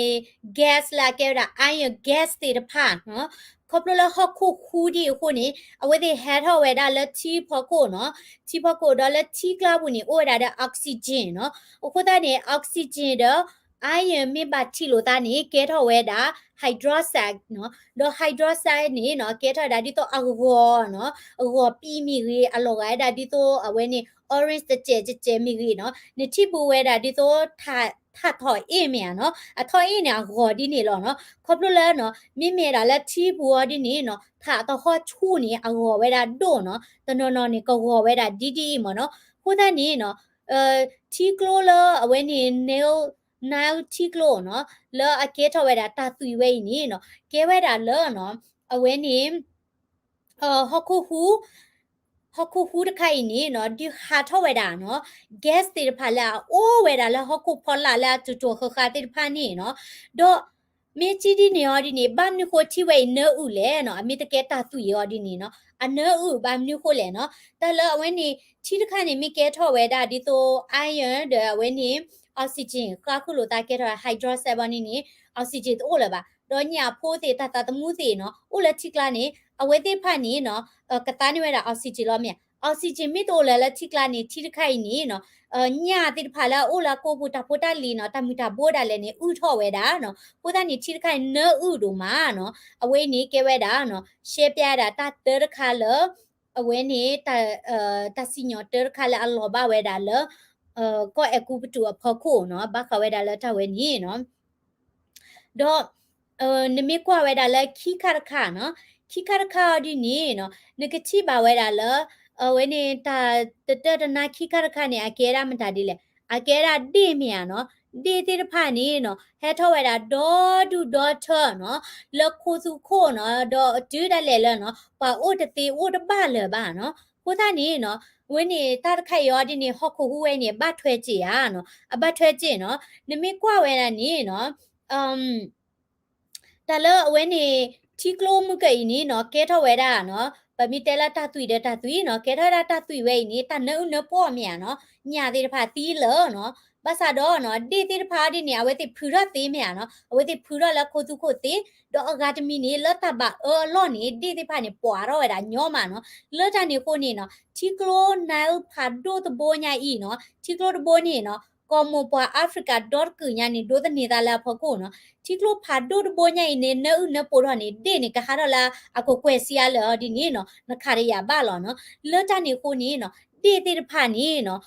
gas လာကဲတာအိုင်ရ gas တဲ့ဖာနော်ခေါပလဟခုခူဒီခုနေအဝဲတဲ့ head ဟဝဲတာလက်ချီဖော်ကိုနော်ချီဖော်ကိုတော့လက်ချီကလာဘူးနေအိုရတာအောက်ဆီဂျင်နော်အခုတည်းနေအောက်ဆီဂျင်တော့အိုင်ရမိဘချီလို့တာနေကဲထော်ဝဲတာ hydroxide နော်တော့ hydroxide နေနော်ကဲထော်တာဒီတော့အဂေါ်နော်အဂေါ်ပြီးမိကြီးအလောကဒါဒီတော့အဝဲနေ orange တဲ့ကျဲမိကြီးနော်နေချီပူဝဲတာဒီတော့ ถ้าถอยเอเมียเนาะถอยเอเนี่ยกอดินี่หรอเนาะครบแล้วเนาะมีเมียดาและที่บัวดินี่เนาะถ้าตอข้อชูนี่กอไว้ดาโดเนาะตนนนี่ก็กอไว้ดาดีๆหมอเนาะผู้ท่านนี้เนาะที่กลัวเลยเอาไว้นี่เนลnow ที่กลัวเนาะแล้วเกทเอาไว้ดาตาตุยไว้นี่เนาะเกไว้ดาเลยเนาะเอาไว้นี่ฮอกคูฮูတခိုင်နေနော်ဒီဟာထောဝဲတာနော် gas တေဖာလာအိုးဝဲတာလာဟခုဖော်လာလာတူတူခခတေဖာနေနော်တော့မေချီဒီနေရောဒီနေဘာမျိုးကိုချိဝဲနဲဥလဲနော်အမေတကဲတာသူရောဒီနေနော်အနဲဥဘာမျိုးကိုလဲနော်တလအဝဲနေချီတခါနေမိကဲထောဝဲတာဒီတော့ iron တဲ့ဝဲနေ oxygen ကခုလိုတာကဲထော hydro 7နေ oxygen အိုးလဲပါတော့ညာဖိုးတေတတမှုစီနော်ဥလက်ချိကလာနေအဝဲတေဖာနေနော်ကတာနေဝဲတာ oxygen လို့မြအောက်ဆီဂျင်မီတိုလဲလက်ထိကလာနေထိတခိုင်နေနော်ညာတိတဖာလာအိုလာကိုပူတာဖိုတာလီနော်တမီတာဘိုးတာလဲနေဥထော့ဝဲတာနော်ဖိုတာနေထိတခိုင်နဲဥဒူမာနော်အဝေးနေကဲဝဲတာနော်ရှေပြတာတတဲခါလအဝဲနေတာတစီညောတဲခါလအလောဘဝဲတာလကောအကူပတူဖခိုနော်ဘခဝဲတာလတဝဲနေနော်တော့နမေကွာဝဲတာလဲခီခါခါနော်ခီခါခါဒီနေနော်နကချိပါဝဲတာလဲဝဲနေတာတနာခိခရခနဲ့အကဲရမတာဒီလေအကဲရဒီမြာနော်ဒီတိဖာနေနော်ဟဲထောဝဲတာဒေါ်ဒူဒေါ်ထနော်လခုစုခိုနော်ဒေါ်ဒူဒလဲလနော်ပါအိုတတိအိုတပလဲပါနော်ကိုသားနေနော်ဝင်းနေတာတခိုက်ရောဒီနေဟော့ခုဟူဝဲနေဘတ်ထွဲကြည့်ရနော်အဘတ်ထွဲကြည့်နော်နမေကွာဝဲတာနေနော်တလအဝဲနေချီကလိုမှုကိနေနော်ကဲထောဝဲတာနော်ပမီတဲလာတသွီတဲ့တသွီနော်ကဲထရတသွီဝဲနေတနုံနပေါ်မြန်နော်ညာသေးတဖာတီးလောနော်ဘာသာတော့နော်ဒီတိတဖာဒီနေအဝဲတိဖူရသေးမြန်နော်အဝဲတိဖူရလာခိုသူခိုတေတော့အဂါတမီနေလတ်တဘာလောနေဒီတိဖာနေပွာတော့ရတာညောမှာနော်လောတနေကိုနေနော်ချီကလိုနိုင်ဖာဒိုတဘောညာဤနော်ချီကလိုတဘောနေနော်ကောမပွာအာဖရိကဒေါ်ကူညာနေဒိုတနေတာလာဖကိုနော်ချီကလိုဖာဒိုတဘောညာနေနဲဥနဲပိုတော့နေဒီနေကဟာတော့လာအခုကွယ်စီရလောဒီနေနော်နခရရပါလောနော်လောတနေကိုနေနော်ဒီတိတဖာနေနော်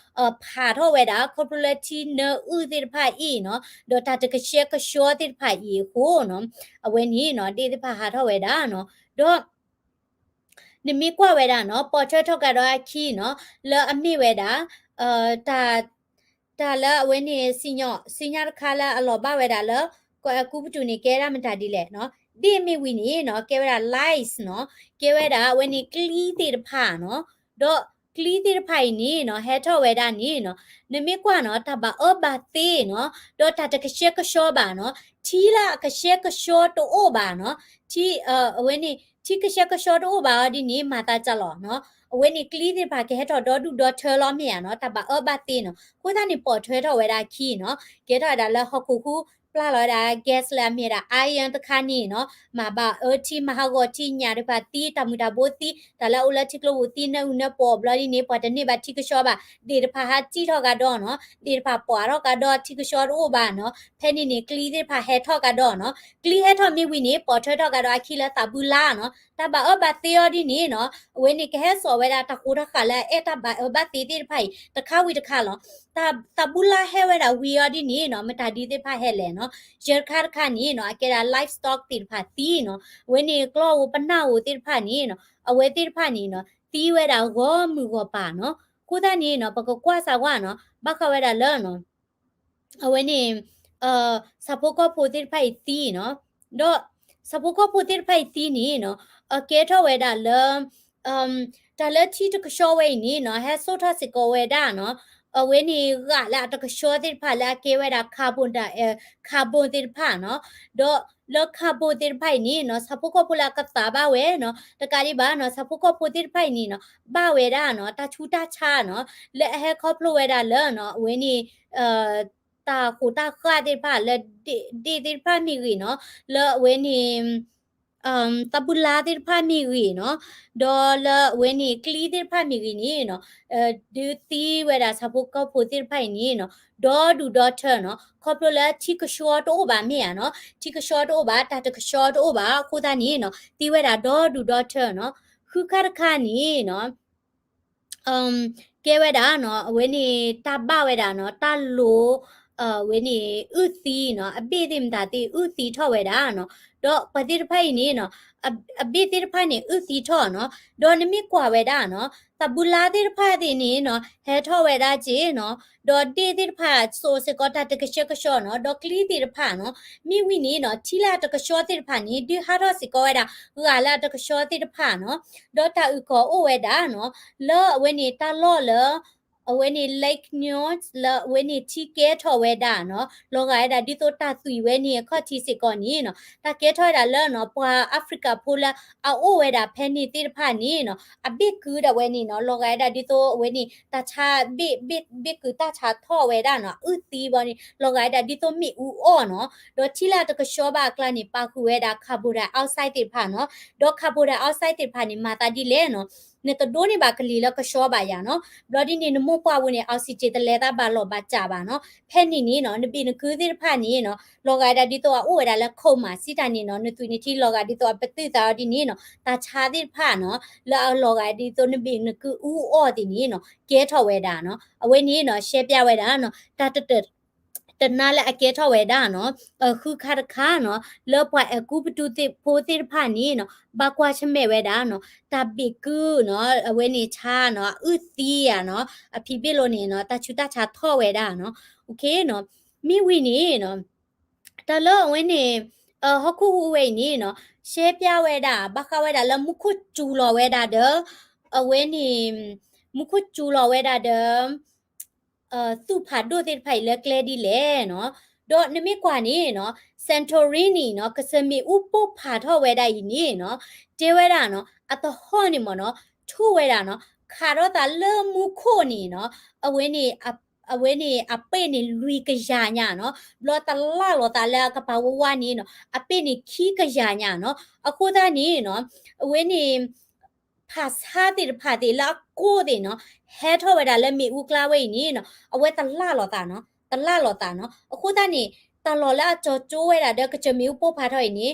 ဖာတော့ဝဲတာ corporate နော်ဥတိတဖာဤနော်ဒေါ်တာတကရှက်ကရှောတိတဖာဤကိုနော်အဝဲနေနော်ဒီတဖာဟာတော့ဝဲတာနော်တော့နမီကွာဝဲတာနော်ပေါ်ချထောက်ကတော့ခီနော်လောအမိဝဲတာတာလာအဝဲနေစညာခါလာအလောဘဝဲတာလောကိုကူပတူနေကဲရမတာဒီလေနော်ဒီမီဝီနေနော်ကဲဝဲတာ lies နော်ကဲဝဲတာဝဲနေကလီတိတဖာနော်တော့ကလီတိတဖိုင်နေနော်ဟဲထော့ဝဲတာနေနော်နမေကွာနော်တဘာဘာသေးနော်တော့တကရှက်ကရှောပါနော်ချီလာကရှက်ကရှောတိုအိုပါနော်ချီအဝဲနေချီကရှက်ကရှောတိုအိုပါဒီနေမာတာကြလောနော်အဝဲနေကလီတိဖာကဲထော့ဒေါ်ဒူဒေါ်ထော်လောမြန်နော်တဘာဘာသေးနော်ကိုသားနေပေါ်ထွဲထော့ဝဲတာခီနော်ကဲထော့ဒါလဟခုခုပလာလာ gas လာမြေတာ iron တခါနေနော်မဘာတီမဟာကိုတီညာရပါတီတမူတာဘိုတီဒါလာဦးလက်ချကလို့တီနေဦးနေပေါ်ဘလဒီနေပေါ်တနေပါတီကရှောပါဒီတဖာဟာတီထော့ကတော့နော်ဒီတဖာပွာတော့ကတော့တီကရှောတော့ပါနော်ဖဲနေနေကလီဒီဖာဟဲထော့ကတော့နော်ကလီဟဲထော့မြေဝီနေပေါ်ထွဲတော့ကတော့အခီလာတဘူလာနော်တဘာဘာသေးရဒီနေနော်ဝဲနေကဟဲဆော်ဝဲတာတခုတခါလဲအဲ့တဘာတီတီဖိုင်တခါဝီတခါလောတဘူလာဟဲဝဲတာဝီရဒီနေနော်မတာဒီတိဖာဟဲလဲနော်ရခါခါနေနော်အကဲတာ livestock တိဖာတီနော်ဝဲနေကလောပနာဝတိဖာနေနော်အဝဲတိဖာနေနော်တီဝဲတာဂောမူဂောပါနော်ကိုသားနေနော်ပကကွာစာကွာနော်ဘခဝဲတာလဲနော်အဝဲနေစပိုကဖိုတိဖာတီနော်တော့စပိုကဖိုတိဖာတီနေနော်အကဲထောဝဲတာလဲတာလက်တီတကရှောဝဲနေနော်ဟဲဆိုထစစ်ကောဝဲတာနော်အဝဲနေကလာတကရှောတိဖာလာကေဝဲတာကာဗွန်တိဖာနော်တော့လောကာဗွန်တိဖိုင်နေနော်စပုကပူလာကတာဘာဝဲနော်တကာရီဘာနော်စပုကပူတိဖိုင်နေနော်ဘာဝဲတာနော်တချူတာချာနော်လဲဟဲခေါပလိုဝဲတာလဲနော်အဝဲနေတာကိုတာခါတိဖာလဲဒီတိဖာမီရီနော်လဲအဝဲနေတပူလာတိဖာမီရီနော်ဒေါ်လာဝဲနေကလီတိဖာမီရီနေနော်ဒီတီဝဲတာစပုကပူတိဖိုင်နေနော်ဒေါ်ဒူဒေါ်ထနော်ခေါပလိုလာချီကရှောတိုဘာမေနော်ချီကရှောတိုဘာတာတကရှောတိုဘာကိုတာနေနော်တီဝဲတာဒေါ်ဒူဒေါ်ထနော်ခုခါခါနေနော်ကဲဝဲတာနော်အဝဲနေတာဘဝဲတာနော်တလို เวนี่อุตีเนาะอเบติมตาติอุตีทอเวดาเนาะดอกปฏิรภัยนี่เนาะอเบติรภัยนี่อุตีทอเนาะดอนมิกว่าเวดาเนาะตะบุลาติรภัยตินี่เนาะเฮทอเวดาจีเนาะดอดีติรภัยโซเซกอตาตะกะเชกะชอเนาะดอกคลีติรภัยเนาะมีวินี่เนาะทีลาตะกะชอติรภัยนี่ดิฮารอสิกอเวดากาลาตะกะชอติรภัยเนาะดอตาอุกอโอเวดาเนาะเลเวนี่ตาลอเลwhen it like news la when it tike tho we da no loga da di to ta sui we ni kho thi sit ko ni no ta ke tho da la no pwa africa phola a o we da phe ni ti pha ni no a big ku da we ni no loga da di to we ni ta cha big ku ta cha tho we da no u ti bo ni loga da di to mi u o no do thila to ka sho ba kla ni pa ku we da khabu da outside ti pha no do khabu da outside ti pha ni ma ta di le no ne to do ni ba kli la ka sho ba ya no bloody ni no mo kwa wo ni oxygen the leather ba lo ba cha ba no phe ni ni no ne pi ne ku ti pha ni no loga da di to o we da la khou ma si ta ni no ne tu ni thi loga di to pa ti ta di ni no ta cha ti pha no la loga di to ne pi ne ku u o ti ni no ke tho we da no awe ni no share ပြ we da no ta ta တနာလည်းအကဲထောက်ဝဲတာနော်အခုခါတခါနော်လောပွားအခုပတူတိဖိုးတိဖာနီနော်ဘာကွာချမဲဝဲတာနော်တပိကူနော်အဝဲနေချာနော်ဥတီးရနော်အဖိပိလို့နေနော်တချူတချာထော့ဝဲတာနော်โอเคနော်မိဝီနေနော်တလောဝဲနေဟခုဝဲနေနော်ရှဲပြဝဲတာဘာခဝဲတာလမှုခုကျူလော်ဝဲတာအဝဲနေမှုခုကျူလော်ဝဲတာသူ့ဖာဒိုတိဖိုင်လက်ကလေးဒီလေနော်တော့နမိကွာနေနော်စန်တိုရီနီနော်ကစမီဥပုဖာထောဝဲတာယီနေနော်တဲဝဲတာနော်အတဟောနေမနော်ထူဝဲတာနော်ခါတော့တာလမှုခိုနေနော်အဝဲနေအဝဲနေအပဲ့နေလူကရညာနော်ဘလောတလာလောတလာကပဝဝနေနော်အပဲ့နေခီကရညာနော်အခုသားနေနော်အဝဲနေဖာစာတိဖာတိလာကိုတဲ့နော်ဟဲထောဝဲတာလက်မီဦးကလာဝဲနေနော်အဝဲတလာလောတာနော်တလာလောတာနော်အခုသားနေတလောလာကြောကျိုးဝဲတာတဲ့ကချမီဦးပို့ဖာထော်နေ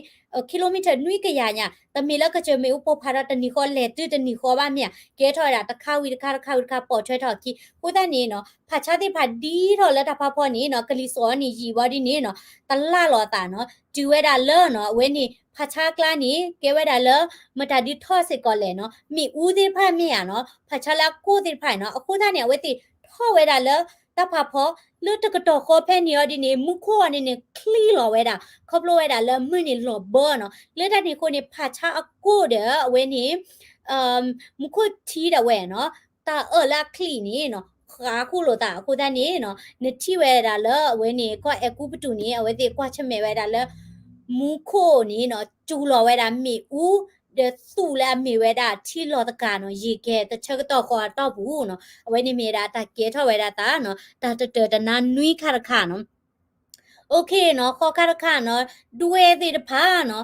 ကီလိုမီတာနွိကရညာတမီလကချမီဦးပို့ဖာတော့တနီခေါ်လေတူတနီခေါ်ပါမြကဲထော်တာတခါဝီတခါပေါ်ချွဲထော်ကီခုသားနေနော်ဖာချတိဖာဒီထော်လက်တာဖာဖော်နေနော်ကလီစောနေရီဝါဒီနေနော်တလာလောတာနော်ကျူဝဲတာလောနော်ဝဲနေဖာချာကလာနေကဲဝဲတာလောမတာဒီထော့စစ်ကောလေနော်မိဦးသေးဖတ်မြရနော်ဖာချလာကိုသေးဖိုင်နော်အခုသားနေဝဲတိထော့ဝဲတာလောတဖာဖောလွတ်တကတော့ခေါ်ဖဲနေရဒီနေမူခိုအနေနဲ့ခလီလော်ဝဲတာခေါပလိုဝဲတာလောမင်းနေလော်ဘောနော်လက်တနေကိုနေဖာချအကိုတဲ့ဝဲနေမူခိုတီးတဲ့ဝဲနော်တာလာခလီနေနော်ခါခုလိုတာအခုသားနေနော်နတိဝဲတာလောဝဲနေကွာအကူပတူနေအဝဲတိကွာချက်မဲဝဲတာလောမူခိုနေနော်ကျူလော်ဝဲတာမိဦးတဲ့သူ့လည်းမိဝဲတာထီလော်တကနော်ရေကဲတချက်တော့ခေါ်တော့ဘူးနော်အဝဲနေမိတာတကဲထော်ဝဲတာနော်တနာနွိခါရခါနော်โอเคเนาะข้อคาค่ะเนาะด้วยติดผาเนาะ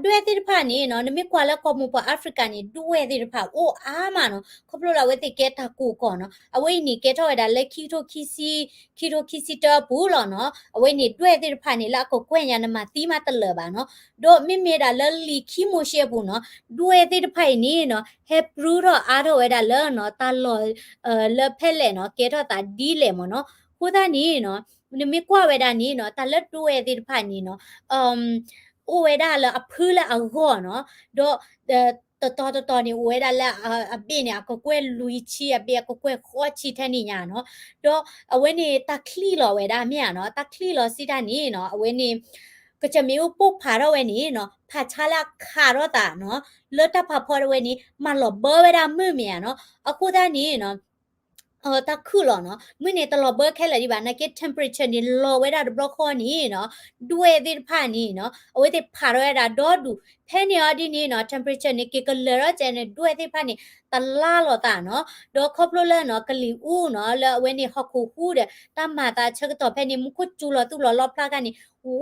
ด้วยติดผานี่เนาะนมิกว่าแล้วก็มุปแอฟริกานี่ด้วยติดผาโอ้อามาเนาะเขาพลเราเวติเกตากูก่อนเนาะเอาไว้นี่เกตเอาไว้ได้เลคิโตคิซิตอบูหรอเนาะเอาไว้นี่ด้วยติดผานี่ละก็กวนยานมาตีมาตะเลบาเนาะโดมิเมดาเลลีคิโมเชบูเนาะด้วยติดผานี่เนาะเฮบรูโรอาโรเวดาเลเนาะตาลอเลเพเลเนาะเกตตาดีเลมเนาะခုသားနေနော်နမကွာဝဲတာနေနော်တလက်တိုးဝဲတိဖာနေနော်အိုဝဲတာလအဖူးလအဂောနော်တော့တော်နေဝဲတာလအပြင်းနေကကွဲလူချီအပြကကွဲခေါ်ချီထနေညာနော်တော့အဝဲနေတခလီလော်ဝဲတာမြနော်တခလီလော်စီတာနေနော်အဝဲနေကချမေပုတ်ဖာတော့ဝဲနေနော်ဖာချလာခါတော့တာနော်လော်တဖာဖော်ဝဲနေမလော်ဘောဝဲတာမြမြနော်အခုသားနေနော်ตะคือหรอเนาะมื้อนี้ตลอดเบอร์แค่ละดิบานะเก temperature นี่โลเวดาบล็อกคอนี่เนาะด้วยติผานี่เนาะเอาไว้ติผาด้วยดาดอดูแพ่นี่อดินี่เนาะ temperature นี่เกกเลรอเจเนี่ยด้วยติผานี่ตะลาหรอตาเนาะดอคอบโลเลเนาะกะลีอูเนาะแล้วเวนี่ฮอกคูฮูเดตามาตาเชกตอแพ่นี่มุคุจูลอตุลอลอพลากันนี่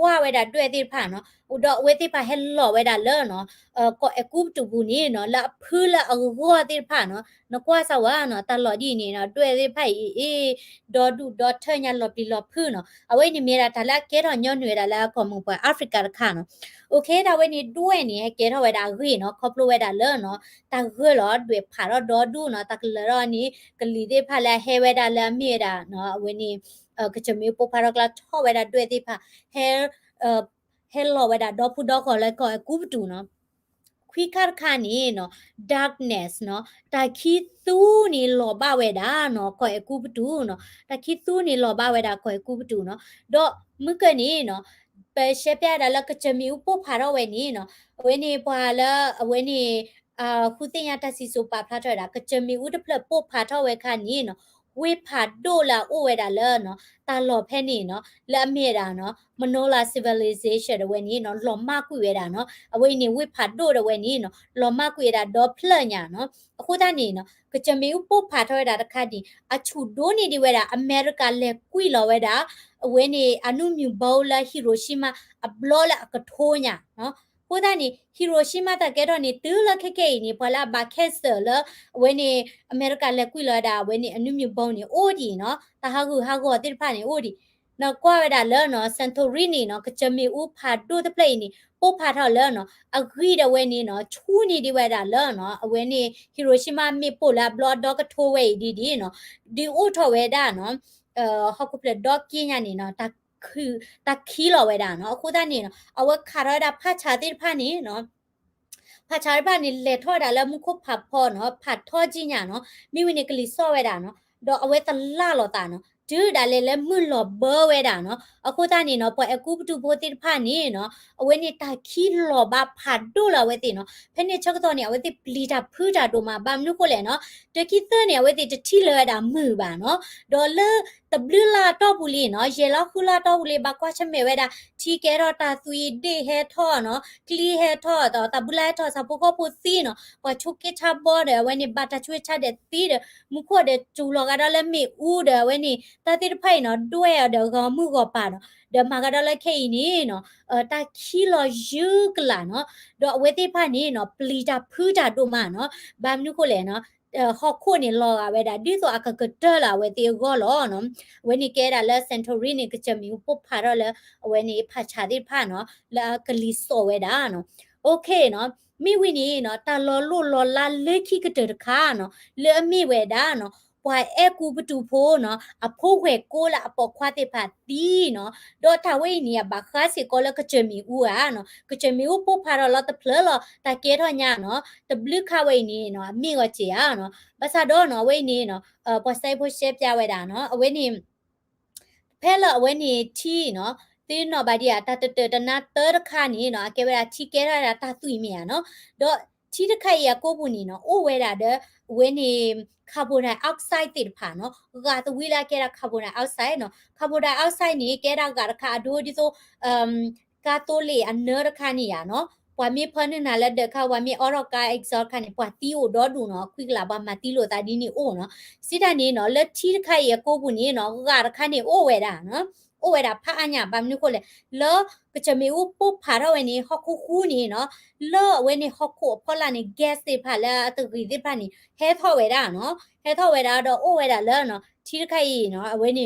ว่าเวดาด้วยติผาเนาะอุดอเวติผาเฮลลอเวดาเลเนาะก็เอกูตุบูนี่เนาะละพื้ละอวัวติผาเนาะนกว่าสวะเนาะตลอดดีนี่เนาะด้วยติผาดอดูดอเทญาลอปีลอพื้เนาะเอาไว้นี่เมราทะละเกดอนยอนหน่วยดาละก็มุปแอฟริกาค่ะเนาะโอเคดาไว้นี่ด้วยนี่เกดเวดารีเนาะคอปโลเวดาเลเนาะตาเรลอด้วยผารอดอดูเนาะตะกลรอนี่กลีติผาละเฮเวดาละเมราเนาะเอาไว้นี่ ก็จะมีปุ๊บพารากลาท่อเวลาด้วยที่พาเฮเฮลโลเวลาดอพูดอกอะไรก็กูบดูเนาะควิคาร์คานี่เนาะ darkness เนาะตาคิดตู้นี่หลอบาเวดาเนาะก็กูบดูเนาะตาคิดตู้นี่หลอบาเวดาก็กูบดูเนาะดอมึกนี่เนาะเปเชปยาดาละก็จะมีอุปพารเวนี่เนาะเวนี่พาละเวนี่คุติยาตาสิสุปาพลาทอดาก็จะมีอุดเพลปุ๊บพาทอเวคานี่เนาะเวพาโดลาโอเวดาเลเนาะตาหลอแพนี่เนาะและเมดาเนาะมโนลา civilization เวนี่เนาะหลอมากกุเวดาเนาะเวนี่เวพาโดเวนี่เนาะหลอมากกุเวดาดอเพลญาเนาะအခုတနေနော်ကချမီဥပုဖာထောရတာတခါဒီအချူဒိုနေဒီဝဲတာအမေရိကလေကွီလောဝဲတာအဝဲနေအနုမြူဘောလာဟီရိုရှီမာအဘလောလာကထိုးညာနော်ဟိုတနေဟီရိုရှီမာတကဲတော့နေတူလခက်ခဲနေဘလာဘာခက်ဆာလဝဲနေအမေရိကလေကွီလောတာဝဲနေအနုမြူဘောနေအိုဒီနော်တဟာကူဟာကိုတိဖာနေအိုဒီနော်ကွာဝဲတာလဲနော်စန်တိုရီနီနော်ကချမီဥဖာဒိုတပလိနေပို့ဖာထော်လဲနော်အဂရီတဝဲနေနော်ချူနေဒီဝဲတာလဲနော်အဝဲနေဟီရိုရှီမာမီပိုလာဘလော့ဒေါကထိုးဝဲဒီနော်ဒီအိုထော်ဝဲတာနော်ဟောက်ကူပလက်ဒေါကင်းညာနေနော်တคือตะคีလောဝဲတာနော်အခုတနေနော်အဝဲခါရတာဖတ်ချာတိဖာနေနော်ဖတ်ချာဖာနေလေထော်တာလဲမှုခုဖတ်ဖော်နော်ဖတ်ထော်ကြီးညာနော်မိဝင်နေကလေးစော့ဝဲတာနော်တော့အဝဲတလာလောတာနော်ดูดาเลเลมึหลอเบอเวดาเนาะအခုတနေနော်ပေါ်အကူပတူပိုတိဖာနေနော်အဝဲနေတာခီလောဘဖတ်ဒူလာဝဲတိနော်ဖဲနေချက်တော့နေအဝဲတိပလီတာဖူတာတို့မှာဘာမလို့ကိုလဲနော်တခိသနေအဝဲတိတတိလောတာမှုပါနော်ဒေါ်လာတဘလလာတော့ဘူးလီနော်ရေလောက်ခူလာတော့ဘူးလီဘာကွာချမေဝဲတာထီကဲတော့တာသွီဒေဟဲထောနော်ကလီဟဲထောတော့တဘလာထောစပုကပုစီနော်ပွာချုကေချဘောတယ်ဝဲနေဘာတာချွေချတဲ့တီးတယ်မူခေါ်တဲ့ကျူလောကတော့လည်းမေဦးတယ်ဝဲနေตาติดไผ่เนาะด้วยอ่ะเดี๋ยวก็มือก็ป่าเนาะเดี๋ยวมาก็ได้แค่นี้เนาะตาขี้ลอยึกล่ะเนาะเดี๋ยวเวทีผ่านนี้เนาะปลีตาพื้นตาดูมาเนาะบางนึกก็เลยเนาะฮอกคู่นี่รออ่ะเวดาดิตัวอ่ะก็เตอร์ล่ะเวทีก็รอเนาะเวนี่แกดาแล้วเซนทอรีนี่ก็จะมีปุ๊บผ่าแล้วเวนี่ผ่าชาติผ่าเนาะแล้วก็ลิโซเวดาเนาะโอเคเนาะมีวินี่เนาะตาลอลู่ลอลาเลขี้ก็เตอร์ค่าเนาะเลมีเวดาเนาะပွာအဲကူပတူဖိုးနော်အဖိုးခွဲကိုလာအပေါ်ခွာတဲ့ဖာတီနော်ဒေါ်ထဝိနီယဘာခါစီကောလကချမီဦးอ่ะနော်ကချမီဦးပို့ဖာတော့လတ်ဖလလတကဲတော့ညာနော်တဘလခဝိနီနော်အမိကချေอ่ะနော်ဘာသာတော့နော်ဝိနီနော်ပေါ်ဆိုင်ဖို့ရှက်ပြဝဲတာနော်အဝိနီဖဲလအဝိနီထီနော်တင်းနော်ဗာဒီယာတတတနာတရခါနီနော်အကဲဝဲတာချီကဲရတာတသွိမြေနော်တော့ချီတခိုက်ရကိုဘူးနီနော်အိုဝဲတာတဲ့ဝိနီคาร์บอนไดออกไซด์ติดผ่านเนาะกาตัววิลาแกราคาร์บอนไดออกไซด์เนาะคาร์บอนไดออกไซด์นี่แกรากาคาดูดิโซกาโตเลอันเนอร์คานี่อ่ะเนาะปว่ามีเพิ่นน่ะละเดค่ะว่ามีออรอกาเอ็กซอร์คานี่ปว่าตีโอดอดูเนาะควิกลาบามาตีโลตาดีนี่โอเนาะสิดานี่เนาะละทีค่ะยโกบุนี่เนาะกาคานี่โอเวดาเนาะโอเวดาพะอัญญาบามนี่ကိုလေလောကချမေဥပုဖာရဝဲနေဟခုခူနေเนาะလောဝဲနေဟခုဖောလာနေ gas တွေဖာလာအတူကြီးတွေဖာနေဟဲထောဝဲတာเนาะဟဲထောဝဲတာတော့အိုဝဲတာလောเนาะထီတခိုက်เนาะအဝဲနေ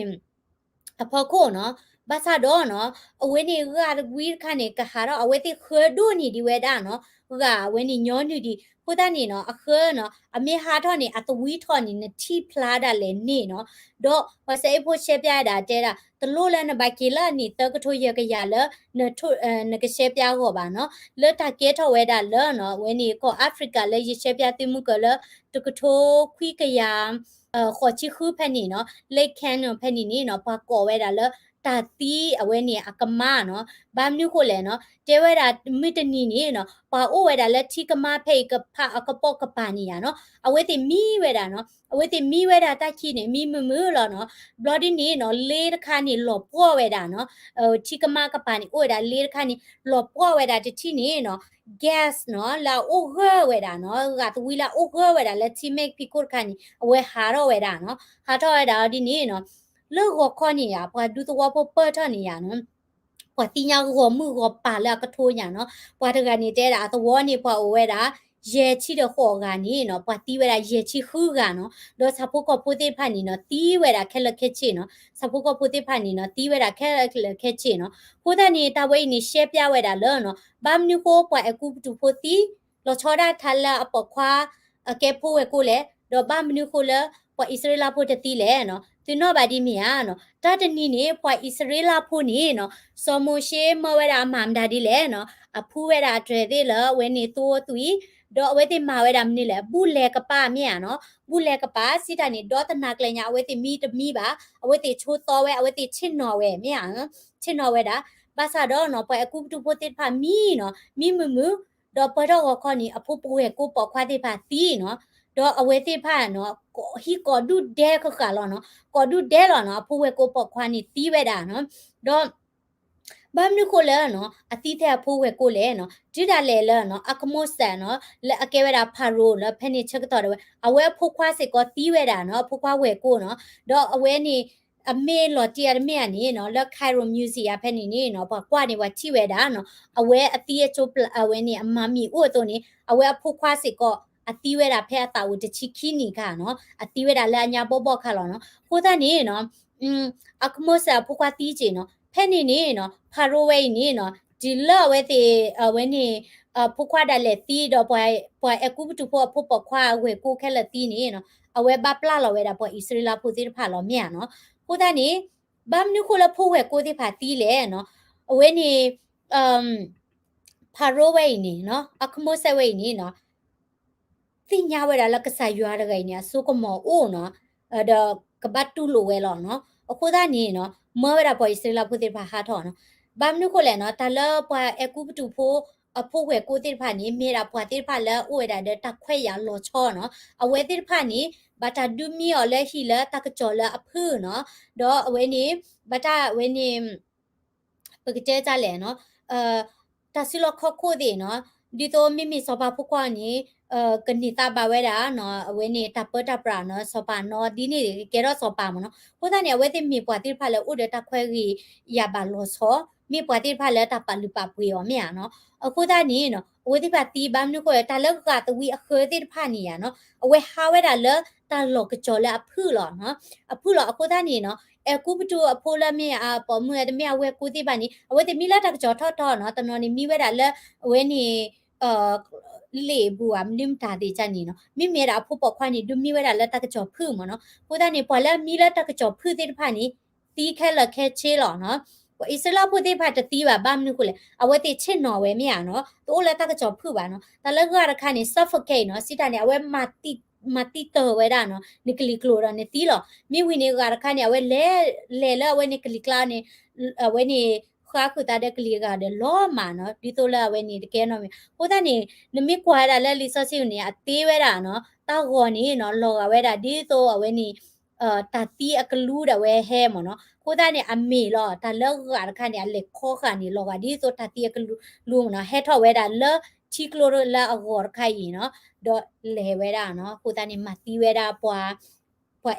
အဖော်ကိုเนาะဘာသာတော့เนาะအဝဲနေကဝီခါနေကဟာတော့အဝဲတိခွဒိုနေဒီဝဲတာเนาะကဝဲနေညောနေဒီဟိုတနေเนาะအခါเนาะအမေဟာထောနေအတဝီထောနေနတီဖလာတာလေနေเนาะတော့ဝဆေဖို့ရှက်ပြတာတဲတာတလို့လဲနဘကီလာနီတကထိုရကရလနထုနကရှက်ပြကိုပါเนาะလတကဲထောဝဲတာလเนาะဝဲနေကောအာဖရိကလဲရရှက်ပြတိမှုကလတကထိုခွီကရခေါ်ချီခူဖက်နီเนาะလက်ခန်းနော်ဖက်နီနီเนาะဘာကောဝဲတာလตาตีအဝဲနေအကမနော်ဘာမျိုးကိုလဲနော်တဲဝဲတာမိတနီနေနော်ဘာအိုဝဲတာလက်ထီကမဖိတ်ကဖအကပေါကပါနီရနော်အဝဲတိမီဝဲတာနော်အဝဲတိမီဝဲတာတက်ချီနေမီမမလောနော်ဘလော်ဒီနေနော်လေးတခါနေလောပွားဝဲတာနော်ထီကမကပါနီအိုဝဲတာလေးတခါနေလောပွားဝဲတာတချီနေနော် gas နော်လာအိုဂဝဲတာနော်ကတဝီလာအိုဂဝဲတာလက်ချီမိတ်ဖီကိုခါနီအဝဲဟာတော့ဝဲတာနော်ဟာတော့ဝဲတာဒီနေနော်乐活看你呀，不都是我不白他你呀呢？我底下我มือ我把了个拖呀呢，我这个你在啦，我你把我啦，热气的火干你呢，把地位啦热气好干呢，然后差不多不得怕你呢，地位啦开了开起呢，差不多不得怕你呢，地位啦开了开起呢，或者你大位你先别位啦了呢，把你火把一股不破地，然后超大谈了不夸，给破一股嘞，然后把你火了。พออิสราเอลพูดจะตีแหละเนาะ ติโนบาดีเมียเนาะตาตนีนี่พออิสราเอลพูนี่เนาะสมมุเชมเวดามามดาดีเลยเนาะอพูเวดาเทรเดลเวนี่ตัวตุยดอเวติมาเวดามนี่แหละบุเลกปาเมียเนาะบุเลกปาสิตานี่ดอตนักเลยเนี่ยเวติมีตมีบาเวติชูตอเวเวติชินนอเวเมียเนาะชินนอเวดาบาซาดอเนาะพออกูตุโปติพามีเนาะมีมือดอปดอคอนี่อพูปูเวกูปอควาติพาตีเนาะดอเวติพาเนาะฮีกอดูเดกกะลอเนาะกอดูเดลเนาะพูเวกูปอควานี่ตีเวดาเนาะดอบ้านนี้ก็เลยเนาะอาทิตย์ที่พูดเวกุเลยเนาะจีดาเลยเนาะอักโมสเนาะและอเกเวดาพารุแล้วเพนนิชักต่อเลยเอาไว้พูดควาสิก็ตีเวดาเนาะพูดควาเวกุเนาะดอกเอาไว้นี่อเมลอตีอเมอันนี้เนาะแล้วไคโรมิวสิอาเพนนี่เนาะบอกว่านี่ว่าที่เวดาเนาะเอาไว้อาทิตย์จบเอาไว้นี่อามามีอ้วตัวนี้เอาไว้พูดควาสิก็อาทิตย์เวดาเพอตาวุฒิชิคินี่ค่ะเนาะอาทิตย์เวดาเลยอันยาบบค่ะเนาะพูดตอนนี้เนาะอักโมสพูดควาตีจีเนาะเพนนี่เนาะพารุเวนี่เนาะဒီလော့ဝဲတီဝဲနေဖုခွားတယ်လေတီတော့ပွာအခုတူဖို့ဖုပခွားဝဲကိုခဲလက်တီနေနော်အဝဲဘပလာလော်ဝဲတာပွာဣစရာဖုတိဖာလော်မြန်နော်ဟိုတနေဘမ်နုခုလဖုဝဲကိုတိဖာတီလေနော်အဝဲနေဖာရိုဝဲနေနော်အခမိုဆဲဝဲနေနော်သိညာဝဲတာလက်ကစားရွာရခိုင်နေစုကမောအိုနော်ဒကဘတ်တူလိုဝဲလော်နော်အခုတနေနော်မောဝဲတာပွာဣစရာဖုတိဖာဟာထော်နော်บามนุโคแลเนาะตาลอปะเอกูปตุโพอโพเวกูติพานี่เมราปะติพาละอวยดาเดตะแควyaลอชอเนาะอเวติพานี่บัตาดุมีออเลฮีละตะกจอละอพือเนาะดออเวนี่บัตาเวนี่ปกเจจาแลเนาะตาซิลอคอโคเดเนาะဒီတော့မိမိစောပါဖုကွာနီကနိတာပါဝဲတာနော်အဝဲနေတာပတာပရာနော်စောပါနော်ဒီနေကေတော့စောပါမနော်ဟိုတနေအဝဲတိမိပွားတိဖာလေဥဒတခွဲကြီးရပါလို့စောမိပွားတိဖာလေတပါလူပါပွေရောမြာနော်အခုတနေနော်အဝဲတိပါတီဘမ်နုကိုတလကတဝီအခဲတိဖာနီရနော်အဝဲဟာဝဲတာလေတလောကကြောလေအဖူလောနော်အဖူလောအခုတနေနော်အခုပတူအဖိုးလမေအပေါ်မွေတမေအဝဲကူတိပါနီအဝဲတိမိလာတကြောထော့ထော့နော်တနော်နီမိဝဲတာလေအဝဲနီလေဘူအမနိမ်တာဒီချာနီနော်မိမေရာဖို့ပခွာနီဒူမီဝဲတာလက်တကကြောဖုမနော်ကိုဒနေပေါ်လက်မီလက်တကကြောဖုတိဖာနီတီခဲလက်ခဲချေလောနော်ကိုအစ္စလာဖို့တိဖာတတီပါဘာမနုကိုလေအဝဲတိချစ်နော်ဝဲမြာနော်တိုးလက်တကကြောဖုပါနော်တလကရခါနီ suffocate နော်စီတာနေအဝဲမတိတော်ဝဲတာနော်နိကလီကလိုရနေတီလောမိဝီနေကရခါနေအဝဲလဲအဝဲနိကလီကလာနေအဝဲနေခါခုတာတဲ့ကလေးကတဲ့လောမာနော်ဒီတိုလာဝဲနေတကယ်နော်ဟိုတနေနမိကွာတာလဲလီဆော့စီနေအသေးဝဲတာနော်တောက်ခေါ်နေနော်လောကဝဲတာဒီတိုအဝဲနေတာတီအကလူးတဝဲဟဲမနော်ဟိုတနေအမေလောတလောကရခါနေအလက်ခေါ်ခါနေလောကဒီတိုတာတီအကလူးနော်ဟဲထော်ဝဲတာလောချီကလိုလာအဂေါ်ခိုင်နော်ဒေါ်လေဝဲတာနော်ဟိုတနေမတီဝဲတာပွာ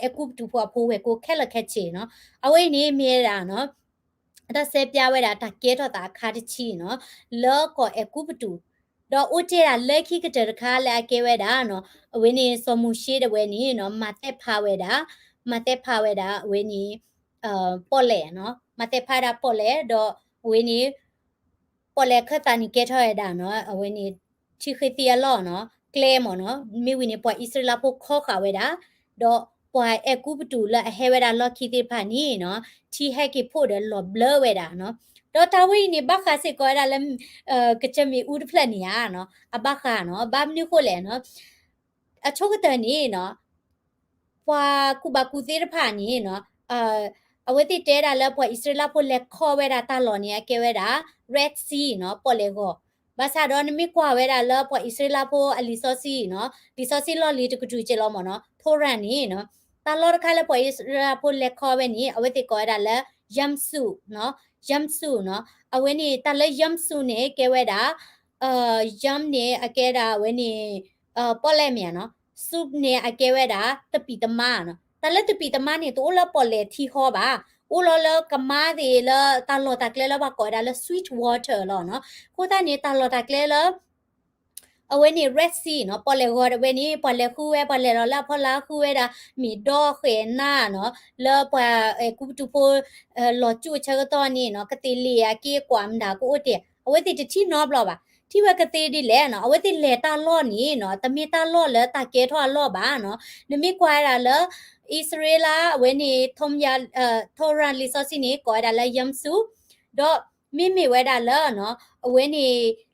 အခုတူဖွာဖိုးဝဲကိုခက်လက်ခက်ချေနော်အဝဲနေမြဲတာနော်ဒါဆေပြဝဲတာတကဲတော့တာခါတချီနော်လောကောအခုပတူတော့ဦးကျဲတာလက်ခိကတခါလဲကဲဝဲတာနော်အဝင်းနေစောမှုရှိတဲ့ဝဲနေနော်မတက်ဖာဝဲတာအဝင်းနေပေါ်လဲနော်မတက်ဖာတာပေါ်လဲတော့အဝင်းနေပေါ်လဲခတ်တန်ကဲထော်ရတာနော်အဝင်းနေချီခတီယာလောနော်ကလဲမနော်မိဝင်းနေပေါ်ဣစလာဖို့ခေါ်ခါဝဲတာတော့ပွာအခုပတူလာဟဲဝဲတာလော်ခီတိဖာနီနော်ทีให้กิพูดလော်ဘလဝဲတာနော်တော့တဝိနေဘခါစေကောရလဲကချမီဥဒဖလက်နီယာနော်အဘခါနော်ဘာမနုခိုလဲနော်အချုကတနီနော်ပွာကုဘကုသေးတဖာနီနော်အဝတိတဲတာလဲပွာဣစရာဖို့လက်ခေါ်ဝဲတာတလော်နီကဲဝဲတာ Red Sea နော်ပေါ်လေကိုဘာသာတော့နမိကွာဝဲတာလဲပွာဣစရာဖို့အလီဆောစီနော်ဒီဆောစီလော်လီတကူချေလောမနော်ထိုရန်နီနော်ตลอดคาเลปอยราพูเลคอเวนี่อเวติกอดาละยัมสุเนาะยัมสุเนาะอเวนี่ตะละยัมสุเนเกเวดายัมเนอเกดาเวนี่ปอเลเมียเนาะซุปเนอเกเวดาตะปีตะมาเนาะตะละตะปีตะมานี่ตัวละปอเลทีฮอบาอุลละกะมาดีละตลอดตะเกลละบากอดาละ sweet water เนาะโคตานี่ตลอดตะเกลละအဝဲနေ red sea เนาะပေါ်လေဟောဝဲနေပေါ်လေခူဝဲပေါ်လေလာဖောလာခူဝဲတာမီဒေါ်ခေနာเนาะလောပွာကူတူဖိုလောကျူချက်တော့နေเนาะကတိလီယာကေကွမ်ဒါကိုတဲ့အဝဲတိတတိနော်ဘလောပါ ที่ว่ากะเตดิแลเนาะเอาไว้ติแลตาล้อนี่เนาะตะมีตาล้อแล้วตาเกทอล้อบ้าเนาะนมีกว่าละเลอิสราเอลเวนี่ทอมยาทอรันลิซอสินี่กว่าละยัมซูดอมิเวดาเลเนาะเวนี่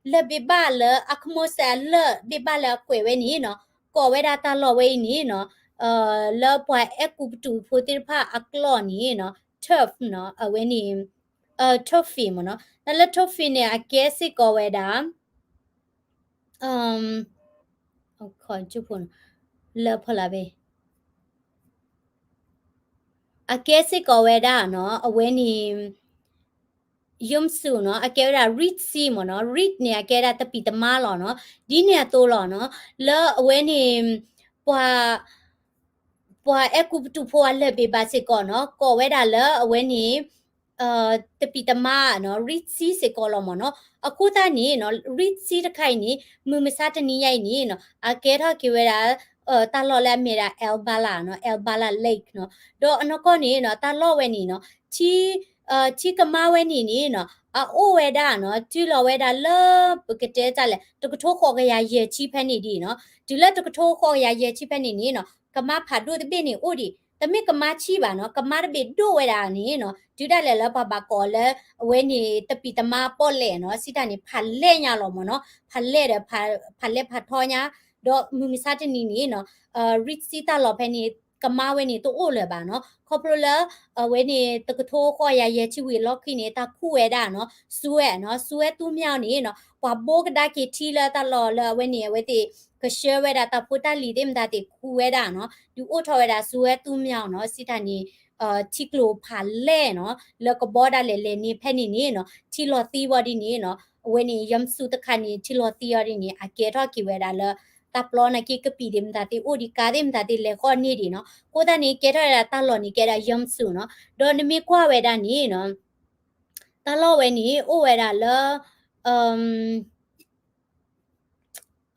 เลบิบาเลอะคโมเซลบิบาเลกวยเวนี่เนาะก็เวดาตาล้อเวนี่เนาะเลปวยเอกุปตูโพติพาอักลอนี่เนาะturf เนาะเวนี่trophy มเนาะนั่นละ trophy เนี่ยอเกสิก็เวดาขอจุพนเลพลาเบอเกสิก็เวดาเนาะเวนี่ยมสูเนาะอเกรา read see มเนาะ read เนี่ยอเกราตะปีตะมาหรอเนาะดีเนี่ยโตหรอเนาะแล้วเวนี่ปว่าปว่าเอกูตุพัวเลเบบาสิก่อนเนาะก็เวดาเลเวนี่ตะปีตะมาเนาะ read see สิก่อนลอมเนาะအခုတည်းနေเนาะ read see တခိုင်နေมือมซาตะนี้ใหญ่นี่เนาะอาเกทอกิเวดาตาลอแลเมดาเอลบาลาเนาะเอลบาลาเลกเนาะดออนก็นี่เนาะตาลอเวนี่เนาะที่ที่กะมาเวนี่เนาะโอเวดาเนาะที่ลอเวดาเลปกเตจาเลตกโทขอกยาเยชีแพนี่ดีเนาะดิเลตกโทขอยาเยชีแพนี่เนาะกะมาผาดูตะเบนี่โอดิตะเมกะมาชีบาเนาะกะมาตะเบดูเวดานี่เนาะจุดาเลละบาบากอเลเวนี่ตะปีตะมาป้อเลเนาะสิตานี่พันเลญาลอมเนาะพันเลเดพันเลพัดทอญาดอมือมซาตะนี่เนาะริซิตาลอแพนี่กะมาเวนี่ตัวโอเลยบาเนาะขอพลละเวนี่ตะกโทขอยาเยชีวิล็อกคีนี่ตาคู่เวดาเนาะซูเอเนาะซูเอตุ้มยาวนี่เนาะปาโบกดากิทีละตาลอละเวนี่เวติကရှဲဝဲတာတပုတလီတဲ့မတာတဲ့ခူဝဲတာနော်ဒီအိုထော်ဝဲတာဆူဝဲတူးမြောင်နော်စစ်တန်နီတီကလိုဖာလဲနော်လကဘောဒါလေလေနေဖဲနေနေနော်တီလော်တီဝဒီနေနော်ဝဲနေယမ်စုတခါနေတီလော်တီရဒီနေအကဲတော့ကိဝဲတာလတပ်လောနကိကပီဒင်တာတီအိုဒီကာဒင်တာတီလေခေါနေဒီနော်ကိုဒနီကဲထရတာလော်နီကဲတာယမ်စုနော်ဒေါ်နမီကွာဝဲတာနေနော်တလော်ဝဲနေအိုဝဲတာလ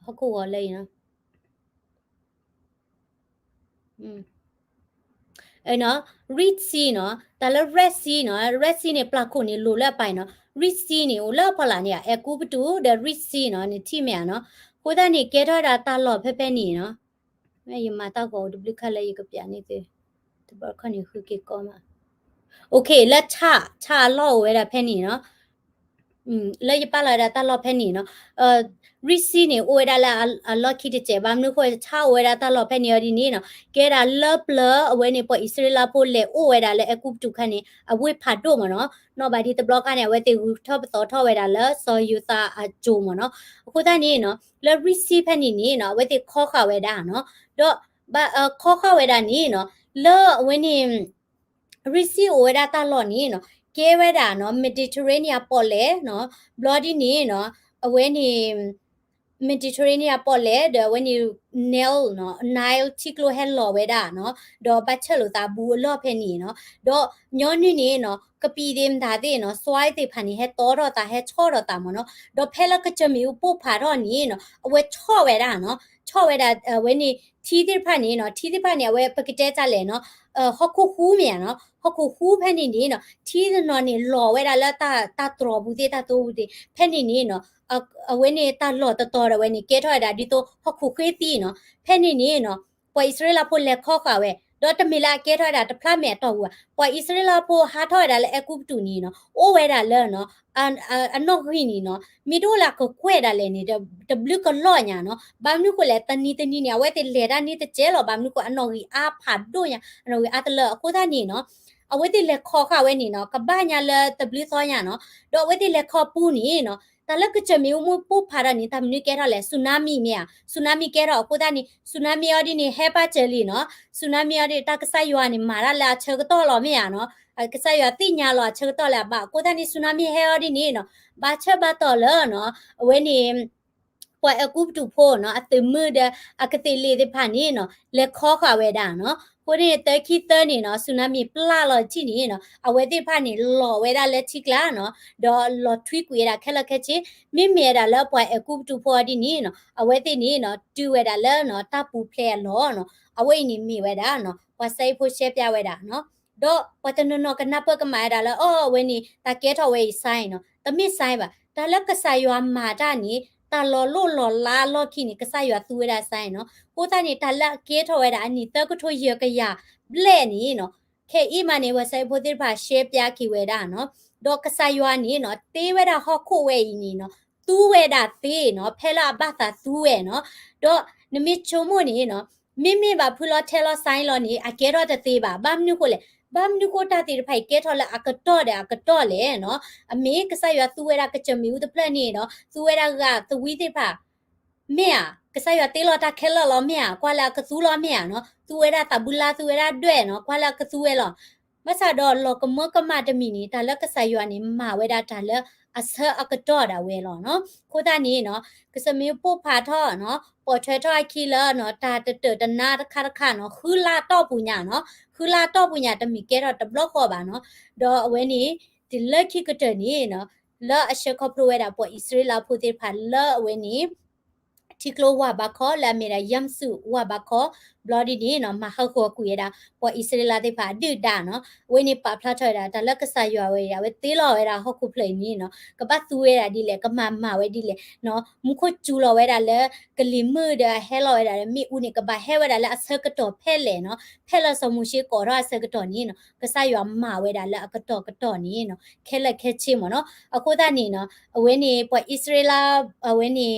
ဟုတ်ကောလေနော်เนาะ read see เนาะแต่ละ read see เนาะ read see เนี่ยปลาคนนี่รู้แล้วไปเนาะ read see นี่โอละพอละเนี่ยเอกูปตู the read see เนาะนี่ที่เมียเนาะကိုသားနေကဲတော့တာတာလော်ဖက်ဖက်နေနော်မဲယမတာကိုဒုပလီခါလေးကပြနေတဲ့တဘခဏခုကေကောမှာโอเคလက်ချလော်ဝဲတာဖက်နေနော်လဲยปาလာတာတာလော်ဖက်နေနော်receive နေโอเวดาละล็อกคิดเจ็บามนุข่อยชาโอเวดาตลอดแพ่เนี่ยดินี่เนาะแกดาลบลอเวนี่ปออิสราเอลโปเลโอเวดาละอกุปตุคันนี่อเวผาโดมเนาะเนาะบาดีตบล็อกกันเนี่ยเวติทอปตอทอเวดาละซอยูตาอจูมเนาะအခုတนี่เนาะแล้ว receive แพ่นี่เนาะเวติข้อข่าวเวดาเนาะดอบาข้อข่าวเวดานี่เนาะเลเวนี่ receive โอเวดาตลอดนี่เนาะเกเวดาเนาะ Mediterranean ปอเลเนาะ bloody นี่เนาะเวนี่ Mediterranean ပေါ့လေเดี๋ยว when you nail เนาะ Nile ที่กลัวเห็นหล่อไว้ด่าเนาะดอบัดเชลตาบูลอเพนีเนาะดอย้อนนี่เนาะกะปีเดมดาเดเนาะสวายติพันนี่เฮตอรอตาเฮชอรอตามเนาะดอเพลกะจะมีอุปผารอนี่เนาะเอาไว้ชอไว้ด่าเนาะชอไว้ด่าwhen you ทีติพันนี่เนาะทีติพันเนี่ยเว้ปกเตจาเลเนาะฮอกคูฮูเมียเนาะฮอกคูฮูเพนี่เนาะทีเนาะนี่หล่อไว้ด่าแล้วตาตรอบูติตาโตบูติเพนี่เนาะเวนี่ตาหลอดตอระเวนี่เกทอดาดิโตฮอกคุเคตีเนาะแพ่นี่เนาะปอยอิสราเอลพลเลข้อข่าวเวดอตมิลาเกทอดาตะพลาแม่ตอหัวปอยอิสราเอลพหาทอดาและเอกุปตูนี่เนาะโอเวดาเลเนาะอันนอกหินี่เนาะมีดูละก็ควดาเลนี่ตะบลูก็ล้อญาเนาะบามนุก็แลตะนี่เนี่ยเวติเลดานี่ตะเจลอบามนุก็อันนอกหิอาผาดูญาอันนอกหิอาตะเลโคตานี่เนาะเอาไว้ติเลข้อข่าวเวนี่เนาะกะบ้าญาเลตะบลูซอญาเนาะดอไว้ติเลข้อปูนี่เนาะแต่ละก็จะมีมุปูพารานี่ทำนี่แกเราแหละสึนามิเมียสึนามิแกเราพูดานี่สึนามิอดีนี่เฮปาเจลีเนาะสึนามิอดีตากษาอยู่อันนี้มาละเชกต่อหรอเมียเนาะกษาอยู่ติญาหรอเชกต่อละบะพูดานี่สึนามิเฮอดีนี่เนาะบาเชบาต่อเลยเนาะเวนี่ปอยอกุปตุโพเนาะอติมือเดอกติลีติผานี่เนาะเลข้อข่าวเวดาเนาะကိုနေတခိတနေနော်ဆူနာမီပလာလောချီနေနော်အဝဲတိဖာနေလောဝဲတာလက်ချိကလာနော်ဒေါ်လောထွီကွေတာခက်လက်ခက်ချီမိမေတာလောပွိုင်အကူတူဖော်ဒီနေနော်အဝဲတိနေနော်တူဝဲတာလဲနော်တပူဖလဲလောနော်အဝဲနေမိဝဲတာနော်ဝဆိုင်ဖို့ရှက်ပြဝဲတာနော်ဒေါ်ပတနနောကနပကမိုင်တာလဲအော်ဝဲနေတာကဲထော်ဝဲဆိုင်နော် ตะมิไซบ่ะตาละกะไซยอมาตานี่ตาลอโลลอลาลอคินี่กะไซยอตูเวดาไซเนาะโคตานี่ตาละเกทอเวดาอันนี้ตะกะโทเยกะยาเบลนี่เนาะเคอีมานี่วะไซโพติบ่าเชฟยาคิเวดาเนาะดอกกะไซยอนี่เนาะเตเวดาฮอกโคเวอีนี่เนาะตูเวดาเตเนาะเพลาบาตาตูเวเนาะดอกနမချုံမนี่เนาะမိမိပါဖူလောထဲလောဆိုင်လောนี่အကဲတော့တသေးပါဘာမနုကိုလေဘာမနုကိုတာတိဖိုက်ကဲထော်လေအကတော့တယ်အကတော့လေเนาะအမေကဆရသူဝဲတာကချမီဦးတပလက်นี่เนาะသူဝဲတာကသဝီတိဖာမေอ่ะကဆရတေလောတာခဲလောမေอ่ะကွာလာကစူလောမေอ่ะเนาะသူဝဲတာတဘူလာသူဝဲတာတွေ့เนาะကွာလာကစူဝဲလောမဆာတော့လောကမကမတမီนี่တာလကဆရนี่မာဝဲတာတာလအဆအကတော့တာဝဲလောเนาะခိုးတာนี่เนาะကစမီပို့ဖာထောเนาะปอเททอยคีเลเนาะตาเตตนาตะคะตะคะเนาะคือลาตอปุญญาเนาะคือลาตอปุญญาตะมีแกดอตะบล็อกขอบ่าเนาะดออเวนี่ดิเลคิกะเตนี่เนาะลออเชคอโปรเวดาปออิสราเอลพูติพาลออเวนี่ทิกโลวาบาคอลาเมรายัมสุวาบาคอบลอดีนี่เนาะมาฮะโคกุเยดาปออิสราเอลติพาดืดาเนาะเวนี่ปาพลาทอยดาตะละกะสายอเวดาเวตีลอเวดาฮอกคุเพลนี่เนาะกะปะซูเวดาดิเลกะมาเวดิเลเนาะมุโคจูลอเวดาเลกะลิมือดาเฮลอเวดามีอูนี่กะบะเฮเวดาละอเซกะตอเพเลเนาะเพลสมุชิกอราเซกะตอนี่เนาะกะสายอมาเวดาละกะตอนี่เนาะเคละเคชิมเนาะอะโคตานี่เนาะเวนี่ปออิสราเอลเวนี่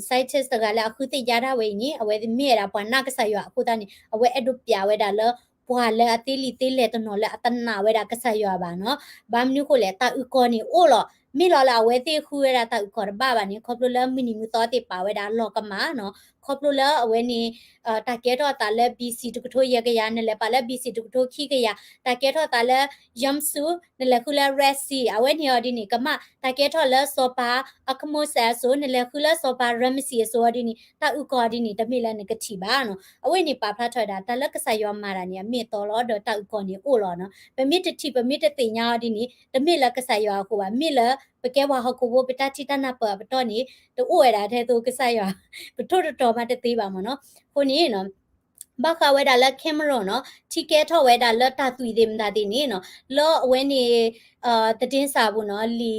scientist တကလည်းအခုသိရတာဝေးနီအဝဲမြေတာပွားနာကဆာရအခုတန်းအဝဲအဒုပြဝဲတာလပွားလဲအသေးလီသေးလဲတနော်လဲအတနာဝဲတာကဆာရပါနော်ဘာမနုကိုလဲတာဥကောနီအိုလောမိလောလာဝဲသေးခူရတာတာဥကောဘာဘာနီခေါပလိုလဲမီနီမူတော့တေပါဝဲတာလောကမာနော်ခေါပလိုလဲအဝဲနီတာကဲတော့တာလဲ BC တကထိုးရကရနဲ့လဲပါလဲ BC တကထိုးခိကရတာကဲတော့တာလဲယမ်ဆူနဲ့လဲခုလဲ red sea အဝဲနီော်ဒီနီကမတာကဲတော့လဲစောပါအခမိုဆာဆိုနဲ့လဲခုလဲစောပါ ramsi ဆိုဒီနီတာဥကောဒီနီတမိလဲနကတိပါနော်အဝဲနီပါဖတ်ထွက်တာတာလက်ကဆာယောမာရာနီမြေတော်လောတော့တာဥကောနီအိုလောနော်ပမိတတိပမိတတိညာဒီနီတမိလက်ကဆာယောကိုပါမိလပကဲဝါဟကိုဘပတတိတနာပပတော်နီတူဝဲတာတဲ့သူကဆာယောပထို့တော်မတသေးပါမနော်ခုနီနော်ဘာခဝဲတာလက်ကင်မရွန်နော်တီကဲထော်ဝဲတာလက်တာသွီသေးမတာဒီနီနော်လောဝဲနီတတင်းစာဘူးနော်လီ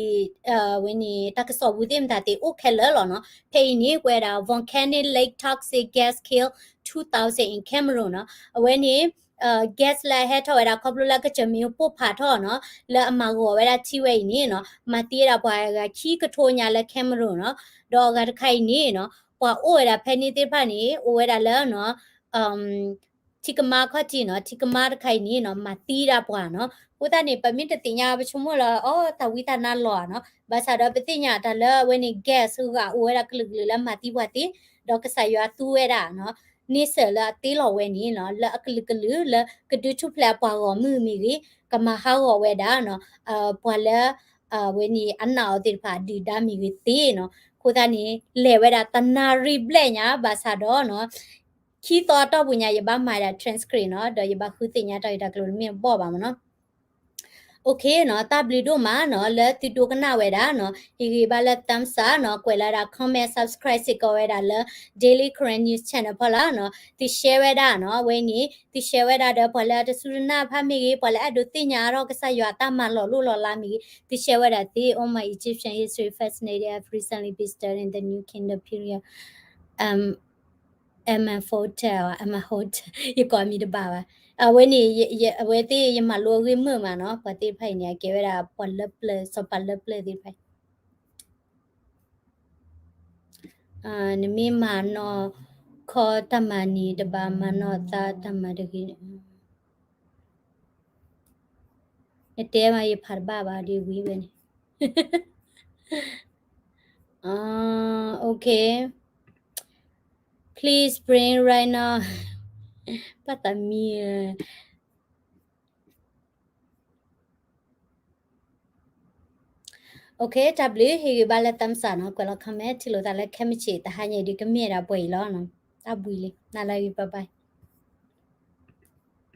ဝင်းနီတကဆောဘူးသေးမတာတီအိုခဲလောနော်ဖေးနီကွဲတာ volcanic lake toxic gas kill 2000 in Cameroon နော်အဝဲနီgas လာဟဲထော်ဝဲတာခေါပလိုလကချမီပို့ဖာထော်နော်လဲအမကောဝဲတာချီဝဲနီနော်မတီးတာပွားကခီကထိုးညာလဲ Cameroon နော်ဒေါ်ကတခိုင်နီနော်ပွာအိုဝဲတာဖဲနီတေဖာနီအိုဝဲတာလဲနော်ทิกมาข้อจีเนาะทิกมาไข่นี่เนาะมาตีดาปว่าเนาะกูตานี่ปะมิตติญาประชุมละอ๋อตะวิตานาหล่อเนาะบาษาดอปติญาตะละเวนี่แก๊สกะโอเวดากลึกๆละมาติบวติดอกกะสายอตูเวดาเนาะนิเสละตีหล่อเวนี่เนาะละอกลึกๆละกะดุชุพลาปว่าก็มือมีกิกะมาฮาก็เวดาเนาะปว่าละเวนี่อันนาอติฟาดีดามีกิตีเนาะกูตานี่เลเวดาตนาริเบลญาบาษาดอเนาะคีต่อตอบุญญาบามาดา transcript เนาะดอยบาคือติญาตอยดากลมีบ่บามเนาะโอเคเนาะตาบลิโดมาเนาะและติโตกนาเวดาเนาะฮีบาละตัมซาเนาะกวลาดา comment subscribe สิกเวดาละ daily current news channel พอละเนาะติ share เวดาเนาะเวนี้ติ share เวดาเดพอละตสุรนาพามีพอละอดุติญาเราก็สยอตามาหล่อลุหล่อลามีติ share เวดาติ on my Egyptian history fascinating I've recently visited in the new kingdom period Emma Hotel Emma Hotel ยกอมีดบาวเวนี่เวติยมาลัวริมือมาเนาะปฏิไผเนี่ยเกเวลาปอลเลเปลสปอลเลเปลติไผนมีมาเนาะขอตะมานีดบามาเนาะตาตะมาดกิเตมายิผัดบ้าบาดีวีเวนี่โอเค please bring right now ปะตะมีโอเคจับเลยเฮบาลตัมสาเนาะกว่าเราคำแม่ที่เราแต่ละแค่ไม่เฉยแต่หายดีก็มีระบวยแล้วเนาะตาบุยเลยน่ารักบ๊ายบาย